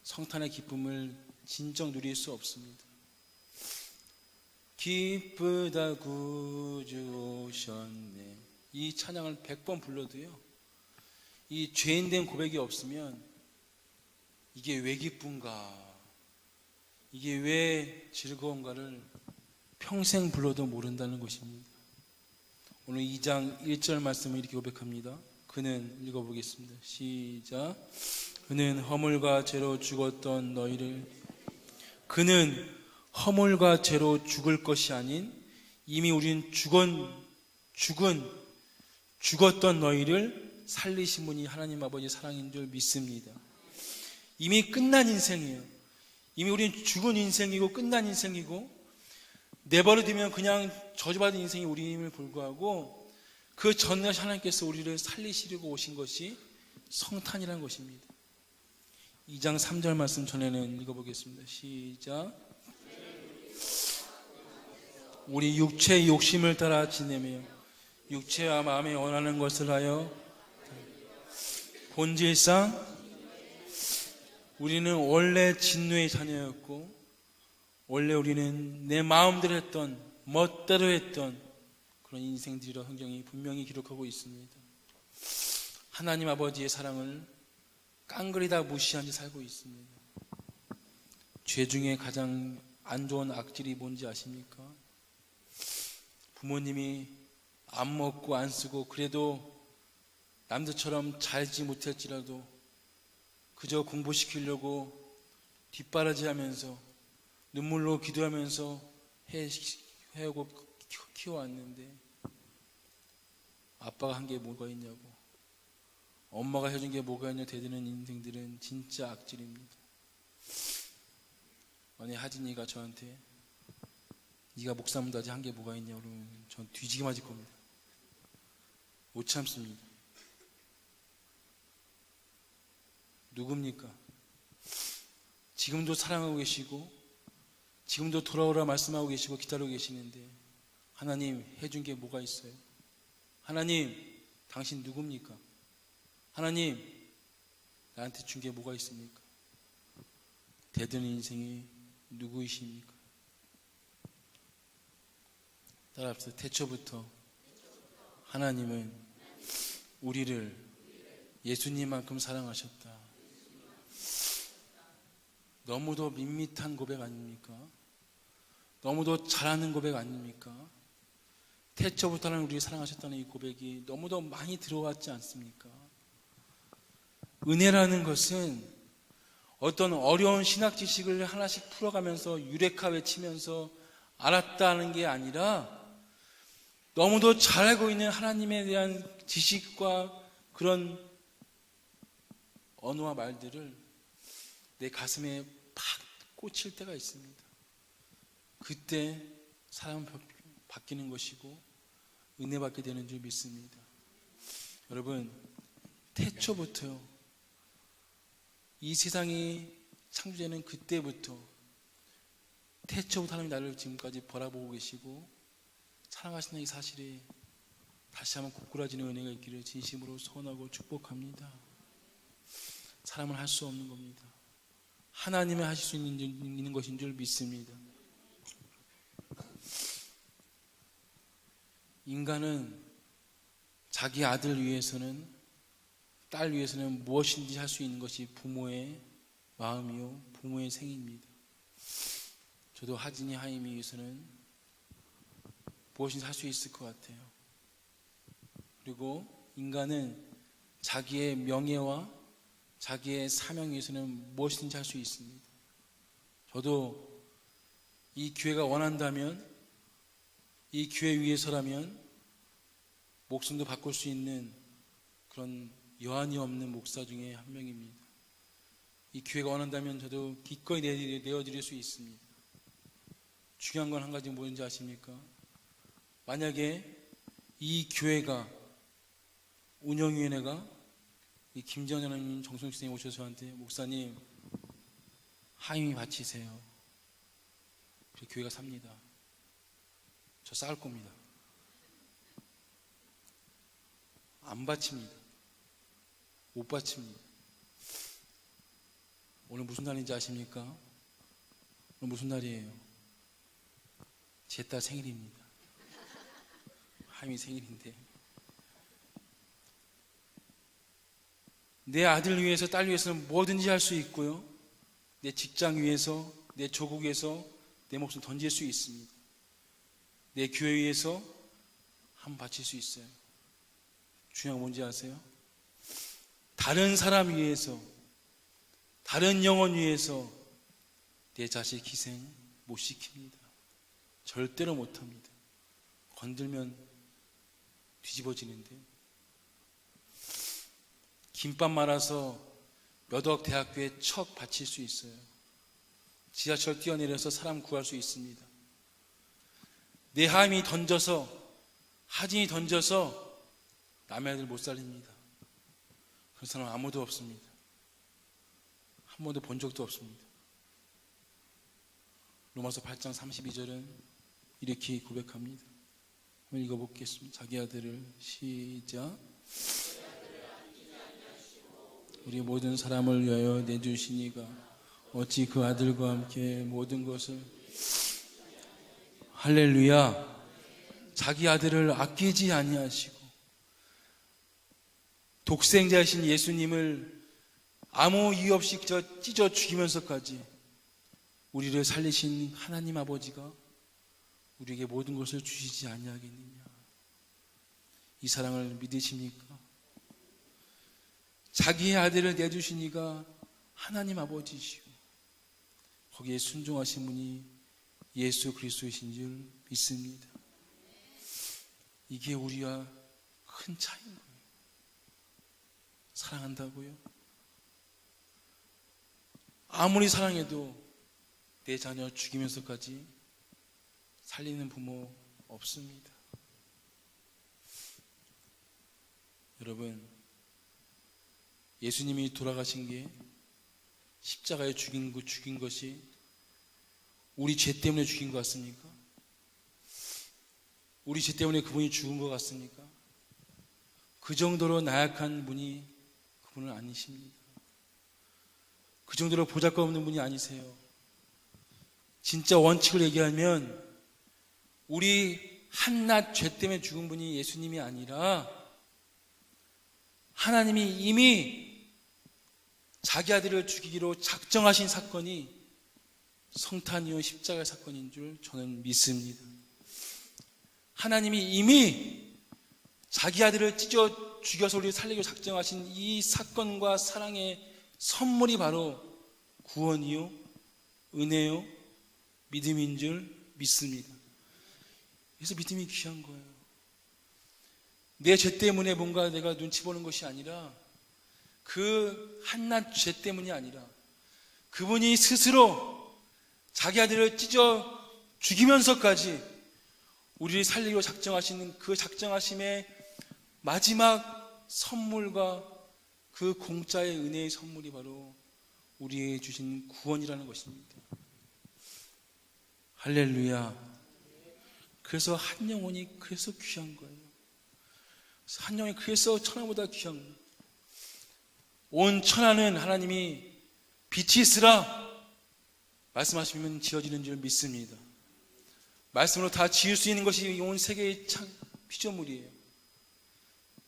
성탄의 기쁨을 진정 누릴 수 없습니다. 기쁘다 구주 오셨네. 이 찬양을 100번 불러도요, 이 죄인된 고백이 없으면 이게 왜 기쁜가, 이게 왜 즐거운가를 평생 불러도 모른다는 것입니다. 오늘 2장 1절 말씀을 이렇게 고백합니다. 그는, 읽어보겠습니다. 시작. 그는 허물과 죄로 죽었던 너희를, 그는 허물과 죄로 죽을 것이 아닌 이미 우린 죽었던 너희를 살리신 분이 하나님 아버지 사랑인 줄 믿습니다. 이미 끝난 인생이에요. 이미 우린 죽은 인생이고 끝난 인생이고 내버려두면 그냥 저주받은 인생이 우리임을 불구하고 그 전날 하나님께서 우리를 살리시려고 오신 것이 성탄이라는 것입니다. 2장 3절 말씀 전에는 읽어보겠습니다. 시작. 우리 육체의 욕심을 따라 지내며 육체와 마음에 원하는 것을 하여 본질상 우리는 원래 진노의 자녀였고 원래 우리는 내 마음대로 했던 멋대로 했던 그런 인생들이라 성경이 분명히 기록하고 있습니다. 하나님 아버지의 사랑을 깡그리 다 무시한 채 살고 있습니다. 죄 중에 가장 안 좋은 악질이 뭔지 아십니까? 부모님이 안 먹고 안 쓰고 그래도 남들처럼 잘지 못할지라도 그저 공부시키려고 뒷바라지 하면서 눈물로 기도하면서 해오고 키워왔는데 아빠가 한 게 뭐가 있냐고, 엄마가 해준 게 뭐가 있냐 대드는 인생들은 진짜 악질입니다. 만약에 하진이가 저한테 네가 목사님까지 한 게 뭐가 있냐 그러면 전 뒤지게 맞을 겁니다. 못 참습니다. 누굽니까? 지금도 사랑하고 계시고 지금도 돌아오라 말씀하고 계시고 기다리고 계시는데 하나님 해준 게 뭐가 있어요? 하나님 당신 누굽니까? 하나님 나한테 준 게 뭐가 있습니까? 대드는 인생이 누구이십니까? 따라합시다. 태초부터 하나님은 우리를 예수님만큼 사랑하셨다. 너무도 밋밋한 고백 아닙니까? 너무도 잘하는 고백 아닙니까? 태초부터 하나님 우리를 사랑하셨다는 이 고백이 너무도 많이 들어왔지 않습니까? 은혜라는 것은 어떤 어려운 신학 지식을 하나씩 풀어가면서 유레카 외치면서 알았다는 게 아니라 너무도 잘 알고 있는 하나님에 대한 지식과 그런 언어와 말들을 내 가슴에 팍 꽂힐 때가 있습니다. 그때 사람은 바뀌는 것이고 은혜 받게 되는 줄 믿습니다. 여러분, 태초부터요, 이 세상이 창조되는 그때부터 태초부터 하나님이 나를 지금까지 바라보고 계시고 사랑하시는 이 사실에 다시 한번 고꾸라지는 은혜가 있기를 진심으로 소원하고 축복합니다. 사람은 할 수 없는 겁니다. 하나님이 하실 수 있는 것인 줄 믿습니다. 인간은 자기 아들 위해서는, 딸 위해서는 무엇인지 할 수 있는 것이 부모의 마음이요 부모의 생입니다. 저도 하진이 하임이 위해서는 무엇인지 할 수 있을 것 같아요. 그리고 인간은 자기의 명예와 자기의 사명 위해서는 무엇이든지 할 수 있습니다. 저도 이 교회가 원한다면, 이 교회 위해서라면 목숨도 바꿀 수 있는 그런 여한이 없는 목사 중에 한 명입니다. 이 교회가 원한다면 저도 기꺼이 내어드릴 수 있습니다. 중요한 건 한 가지 뭔지 아십니까? 만약에 이 교회가, 운영위원회가 이 김지현 장로님, 정성식 선생님 오셔서 저한테 목사님 하임이 바치세요. 그래서 교회가 삽니다. 저 싸울 겁니다. 안 바칩니다. 못 바칩니다. 오늘 무슨 날인지 아십니까? 오늘 무슨 날이에요? 제 딸 생일입니다. 하임이 생일인데 내 아들 위해서, 딸 위해서는 뭐든지 할 수 있고요, 내 직장 위해서, 내 조국 위해서 내 목숨 던질 수 있습니다. 내 교회 위해서 한 바칠 수 있어요. 중요한 건 뭔지 아세요? 다른 사람 위해서, 다른 영혼 위해서 내 자식 희생 못 시킵니다. 절대로 못합니다. 건들면 뒤집어지는데, 김밥 말아서 몇 억 대학교에 척 바칠 수 있어요. 지하철 뛰어내려서 사람 구할 수 있습니다. 내 하임이 던져서, 하진이 던져서 남의 아들 못 살립니다. 그런 사람 아무도 없습니다. 한 번도 본 적도 없습니다. 로마서 8장 32절은 이렇게 고백합니다. 한번 읽어보겠습니다. 자기 아들을 시작. 우리 모든 사람을 위하여 내주시니가 어찌 그 아들과 함께 모든 것을, 할렐루야, 자기 아들을 아끼지 아니하시고 독생자이신 예수님을 아무 이유 없이 찢어 죽이면서까지 우리를 살리신 하나님 아버지가 우리에게 모든 것을 주시지 아니하겠느냐. 이 사랑을 믿으십니까? 자기의 아들을 내주시니가 하나님 아버지시오. 거기에 순종하신 분이 예수 그리스도이신 줄 믿습니다. 이게 우리와 큰 차이인 거예요. 사랑한다고요? 아무리 사랑해도 내 자녀 죽이면서까지 살리는 부모 없습니다. 여러분, 예수님이 돌아가신 게, 십자가에 죽인 것이 우리 죄 때문에 죽인 것 같습니까? 우리 죄 때문에 그분이 죽은 것 같습니까? 그 정도로 나약한 분이 그분은 아니십니다. 그 정도로 보잘것없는 분이 아니세요. 진짜 원칙을 얘기하면 우리 한낱 죄 때문에 죽은 분이 예수님이 아니라 하나님이 이미 자기 아들을 죽이기로 작정하신 사건이 성탄이요 십자가의 사건인 줄 저는 믿습니다. 하나님이 이미 자기 아들을 찢어 죽여서 우리를 살리기로 작정하신 이 사건과 사랑의 선물이 바로 구원이요, 은혜요, 믿음인 줄 믿습니다. 그래서 믿음이 귀한 거예요. 내 죄 때문에 뭔가 내가 눈치 보는 것이 아니라, 그 한낱 죄 때문이 아니라 그분이 스스로 자기 아들을 찢어 죽이면서까지 우리를 살리기로 작정하시는 그 작정하심의 마지막 선물과 그 공짜의 은혜의 선물이 바로 우리에게 주신 구원이라는 것입니다. 할렐루야. 그래서 한 영혼이 그래서 귀한 거예요. 한 영혼이 그래서 천하보다 귀한 거예요. 온 천하는 하나님이 빛이 있으라 말씀하시면 지어지는 줄 믿습니다. 말씀으로 다 지을 수 있는 것이 온 세계의 피조물이에요.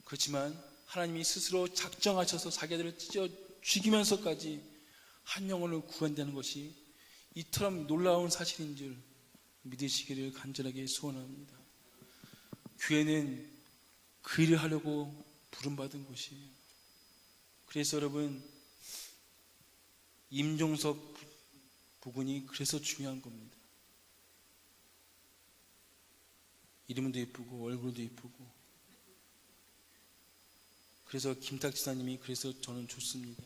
그렇지만 하나님이 스스로 작정하셔서 자기들을 찢어 죽이면서까지 한 영혼을 구한다는 것이 이처럼 놀라운 사실인 줄 믿으시기를 간절하게 소원합니다. 교회는 그 일을 하려고 부름받은 곳이에요. 그래서 여러분, 임종석 부군이 그래서 중요한 겁니다. 이름도 예쁘고 얼굴도 예쁘고. 그래서 김탁 지사님이 그래서 저는 좋습니다.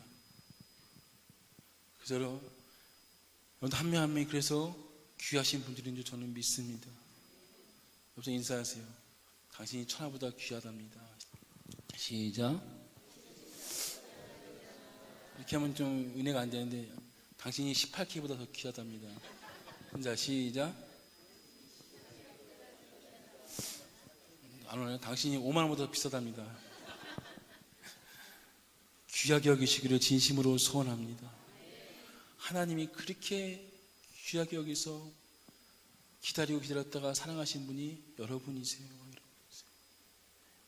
그래서 여러분 한 명 한 명이 그래서 귀하신 분들인 줄 저는 믿습니다. 여러분 인사하세요. 당신이 천하보다 귀하답니다. 시작. 이렇게 하면 좀 은혜가 안 되는데 당신이 18K보다 더 귀하답니다. 자, 시작. 안 오나요? 당신이 5만 원보다 더 비싸답니다. 귀하게 여기시기를 진심으로 소원합니다. 하나님이 그렇게 귀하게 여기서 기다리고 기다렸다가 사랑하신 분이 여러분이세요.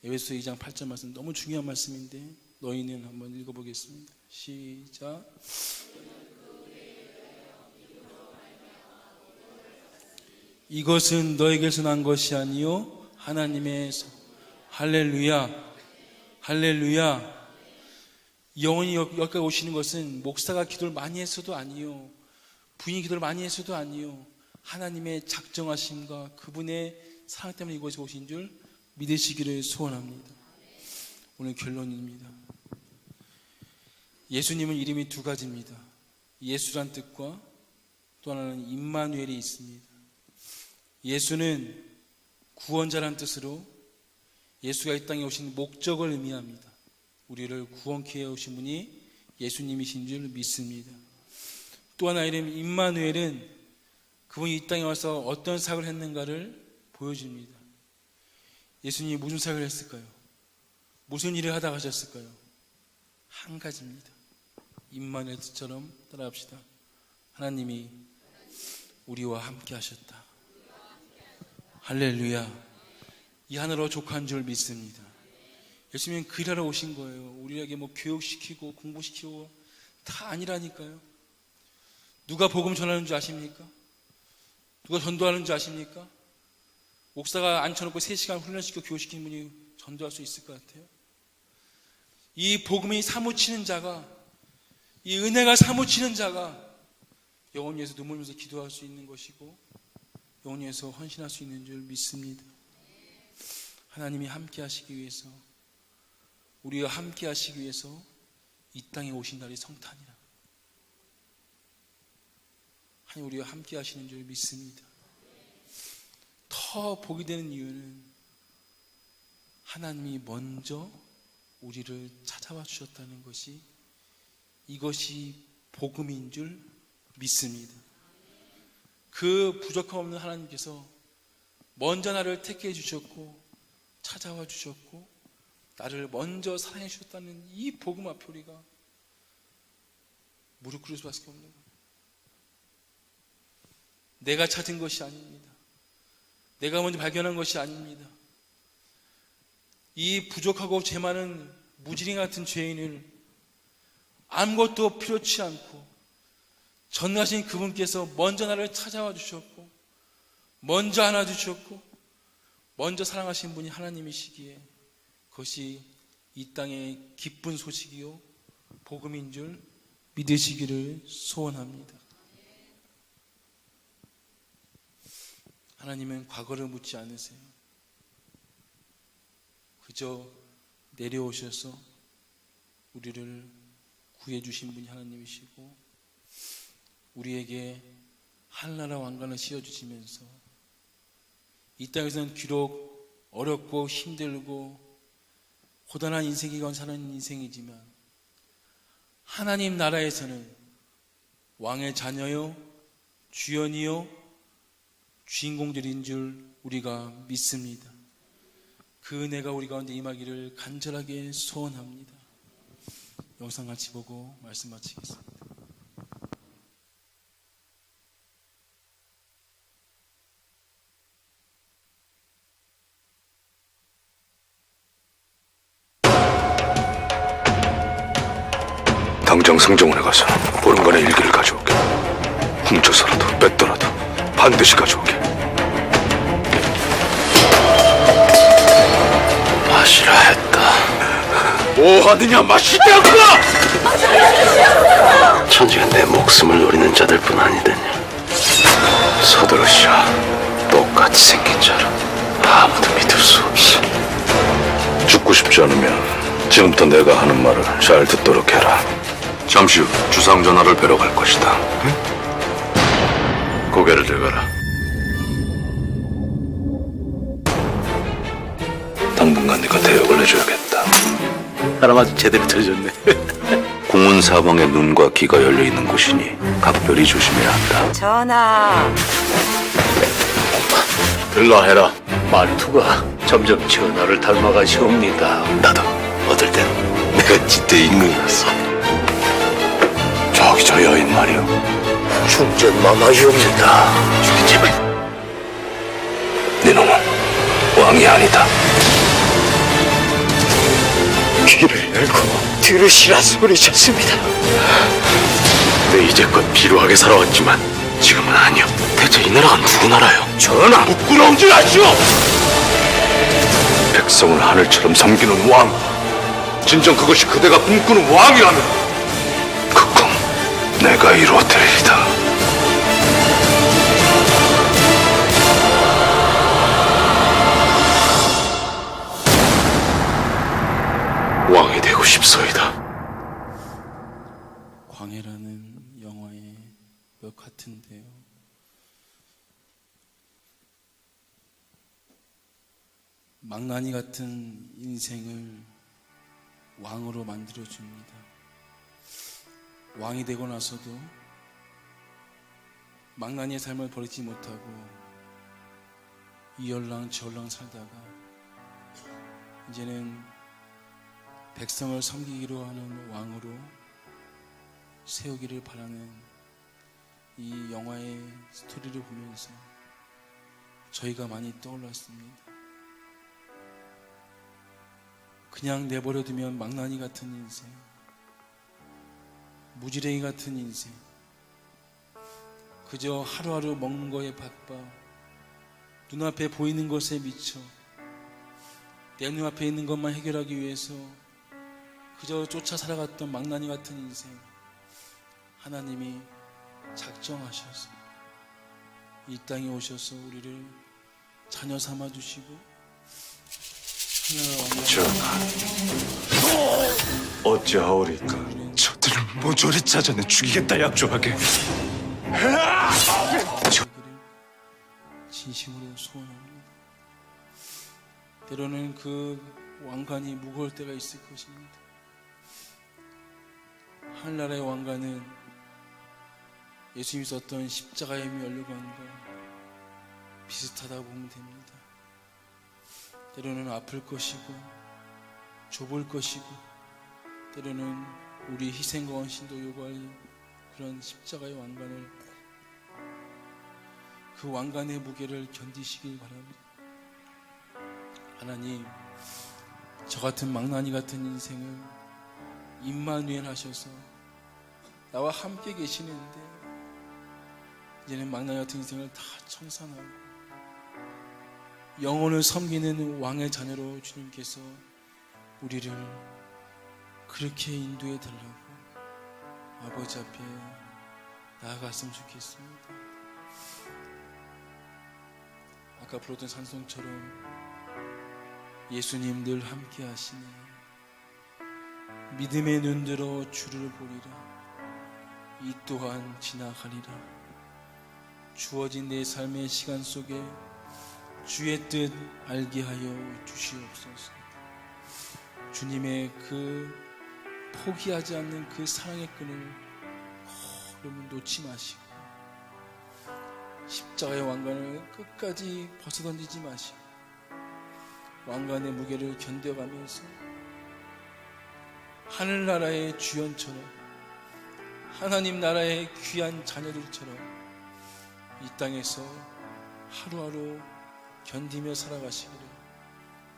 에베소 2장 8절 말씀 너무 중요한 말씀인데 너희는 한번 읽어보겠습니다. 시작. 이것은 너에게서 난 것이 아니요 하나님에서. 할렐루야, 할렐루야. 영원히 여기까지 오시는 것은 목사가 기도를 많이 했어도 아니요, 부인이 기도를 많이 했어도 아니요, 하나님의 작정하심과 그분의 사랑 때문에 이곳에 오신 줄 믿으시기를 소원합니다. 오늘 결론입니다. 예수님은 이름이 두 가지입니다. 예수란 뜻과 또 하나는 임마누엘이 있습니다. 예수는 구원자란 뜻으로 예수가 이 땅에 오신 목적을 의미합니다. 우리를 구원케 해오신 분이 예수님이신 줄 믿습니다. 또 하나 이름 임마누엘은 그분이 이 땅에 와서 어떤 사역을 했는가를 보여줍니다. 예수님이 무슨 사역을 했을까요? 무슨 일을 하다 가셨을까요? 한 가지입니다. 임마누엘 뜻처럼 따라합시다. 하나님이 우리와 함께 하셨다. 할렐루야. 이 하나로 족한 줄 믿습니다. 예수님은 그 일하러 오신 거예요. 우리에게 뭐 교육시키고 공부시키고 다 아니라니까요. 누가 복음 전하는 줄 아십니까? 누가 전도하는 줄 아십니까? 목사가 앉혀놓고 3시간 훈련시켜 교육시키는 분이 전도할 수 있을 것 같아요? 이 복음이 사무치는 자가, 이 은혜가 사무치는 자가 영혼을 위해서 눈물 흘리면서 기도할 수 있는 것이고 영혼을 위해서 헌신할 수 있는 줄 믿습니다. 하나님이 함께 하시기 위해서, 우리와 함께 하시기 위해서 이 땅에 오신 날이 성탄이라. 하나님 우리와 함께 하시는 줄 믿습니다. 더 복이 되는 이유는 하나님이 먼저 우리를 찾아와 주셨다는 것이, 이것이 복음인 줄 믿습니다. 그 부족함 없는 하나님께서 먼저 나를 택해 주셨고 찾아와 주셨고 나를 먼저 사랑해 주셨다는 이 복음 앞에 우리가 무릎 꿇을 수밖에 없는 거예요. 내가 찾은 것이 아닙니다. 내가 먼저 발견한 것이 아닙니다. 이 부족하고 죄 많은 무지랭이 같은 죄인을 아무것도 필요치 않고 전능하신 그분께서 먼저 나를 찾아와 주셨고 먼저 안아주셨고 먼저 사랑하신 분이 하나님이시기에 그것이 이 땅의 기쁜 소식이요 복음인 줄 믿으시기를 소원합니다. 하나님은 과거를 묻지 않으세요. 그저 내려오셔서 우리를 구해주신 분이 하나님이시고 우리에게 하늘나라 왕관을 씌워주시면서 이 땅에서는 비록 어렵고 힘들고 고단한 인생이건 사는 인생이지만 하나님 나라에서는 왕의 자녀요 주연이요 주인공들인 줄 우리가 믿습니다. 그 은혜가 우리 가운데 임하기를 간절하게 소원합니다. 영상 같이 보고 말씀 마치겠습니다. 당장 성정원에 가서 보름간의 일기를 가져올게. 훔쳐서라도 뺐더라도 반드시 가져오게. 마시라 했다. 뭐 하느냐, 마시라고! 천지가 내 목숨을 노리는 자들뿐 아니더냐. 서두르시라. 똑같이 생긴 자라 아무도 믿을 수 없어. 죽고 싶지 않으면 지금부터 내가 하는 말을 잘 듣도록 해라. 잠시 후 주상 전하를 뵈러 갈 것이다. 응? 고개를 들거라. 당분간 네가 대역을 해줘야겠다. 사람 아주 제대로 들으셨네. 공운사방의 눈과 귀가 열려있는 곳이니 각별히 조심해야 한다. 전하, 들라해라. 말투가 점점 전하를 닮아가시옵니다. 나도 어떨 땐 내가 짙게 있는 거였어. 저기 저 여인 말이오. 충전마마이옵니다. 저기 제발. 네 놈은 왕이 아니다. 귀를 열고 들으시라 소리쳤습니다. 내 이제껏 비루하게 살아왔지만 지금은 아니오. 대체 이 나라가 누구 나라요? 전하! 부끄러운 줄 아시오! 백성을 하늘처럼 섬기는 왕. 진정 그것이 그대가 꿈꾸는 왕이라면 그 꿈 내가 이루어드리리다. 왕이 되고 싶소이다. 광해라는 영화의 몇 같은데요. 망나니 같은 인생을 왕으로 만들어줍니다. 왕이 되고 나서도 망나니의 삶을 버리지 못하고 이열랑저열랑 살다가 이제는 백성을 섬기기로 하는 왕으로 세우기를 바라는 이 영화의 스토리를 보면서 저희가 많이 떠올랐습니다. 그냥 내버려두면 망나니 같은 인생, 무지랭이 같은 인생, 그저 하루하루 먹는 거에 바빠 눈앞에 보이는 것에 미쳐 내 눈앞에 있는 것만 해결하기 위해서 그저 쫓아 살아갔던 망나니 같은 인생, 하나님이 작정하셔서 이 땅에 오셔서 우리를 자녀 삼아주시고 전하, 어찌하오리까? 저들을 모조리 찾아내 죽이겠다 약조하게. 되기를 진심으로 소원합니다. 때로는 그 왕관이 무거울 때가 있을 것입니다. 하늘나라의 왕관은 예수님이 썼던 십자가의 멸류관과 비슷하다고 보면 됩니다. 때로는 아플 것이고 좁을 것이고 때로는 우리 희생과 헌신도 요구할 그런 십자가의 왕관을, 그 왕관의 무게를 견디시길 바랍니다. 하나님, 저 같은 망나니 같은 인생을 임마누엘 하셔서 나와 함께 계시는데 이제는 망나니 같은 인생을 다 청산하고 영혼을 섬기는 왕의 자녀로 주님께서 우리를 그렇게 인도해 달라고 아버지 앞에 나아갔으면 좋겠습니다. 아까 부르던 찬송처럼 예수님 늘 함께 하시네. 믿음의 눈들어 주를 보리라. 이 또한 지나가리라. 주어진 내 삶의 시간 속에 주의 뜻 알게 하여 주시옵소서. 주님의 그 포기하지 않는 그 사랑의 끈을 여러분 놓지 마시고 십자가의 왕관을 끝까지 벗어던지지 마시고 왕관의 무게를 견뎌가면서 하늘나라의 주연처럼 하나님 나라의 귀한 자녀들처럼 이 땅에서 하루하루 견디며 살아가시기를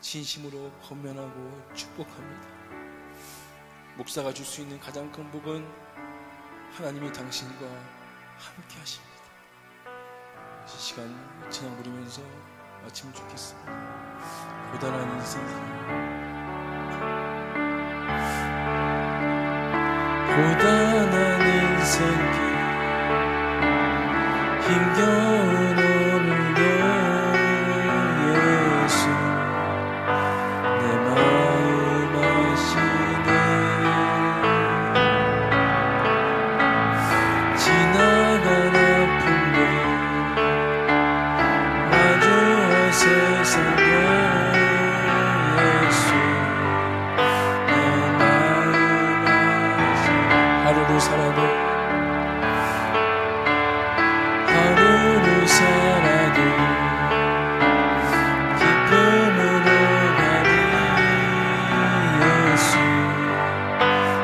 진심으로 권면하고 축복합니다. 목사가 줄 수 있는 가장 큰 복은 하나님이 당신과 함께 하십니다. 이 시간 찬양 부르면서 마치면 좋겠습니다. 고단한 인생길, 고단한 인생길, 힘겨운 오늘도 예수 내 마음 아시네. 지나간 아픔도 마주할 세상도 예수 내 마음 아시네. 하루를 살아도 기쁨으로 가니 예수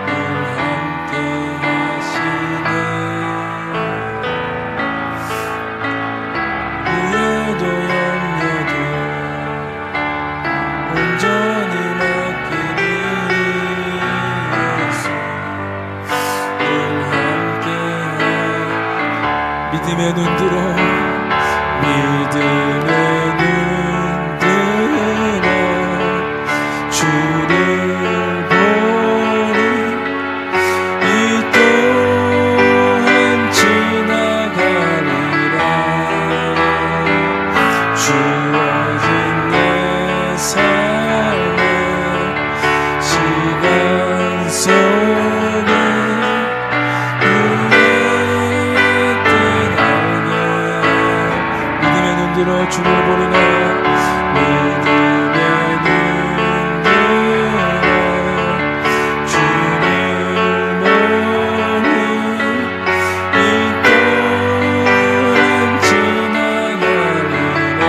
늘 함께 하시네. 후회도 염려도 온전히 맡기니 예수 늘 함께 믿음의 눈 들어 믿음의 눈 들어 주를 보니 이 또한 지나가리라. 주어진 내 삶의 시간 속에 들어 주를 보리라. 믿음의 눈 들어 주를 보니 이 또한 지나가리라.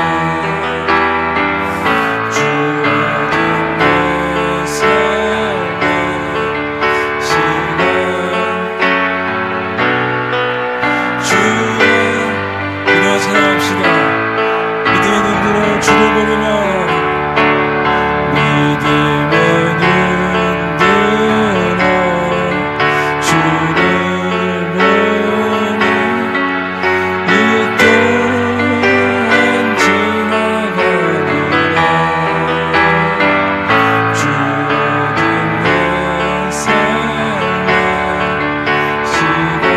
주어진 내 삶의 시간 주의 이루어 찬양합시다. 주를 보리라. 믿음의 눈 들어 주를 보니 이 또한 지나가리라. 주어진 내 삶의 시간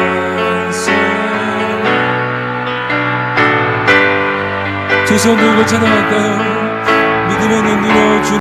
속에 두 손 들고 찬양할까요? 믿음의 눈 들어 주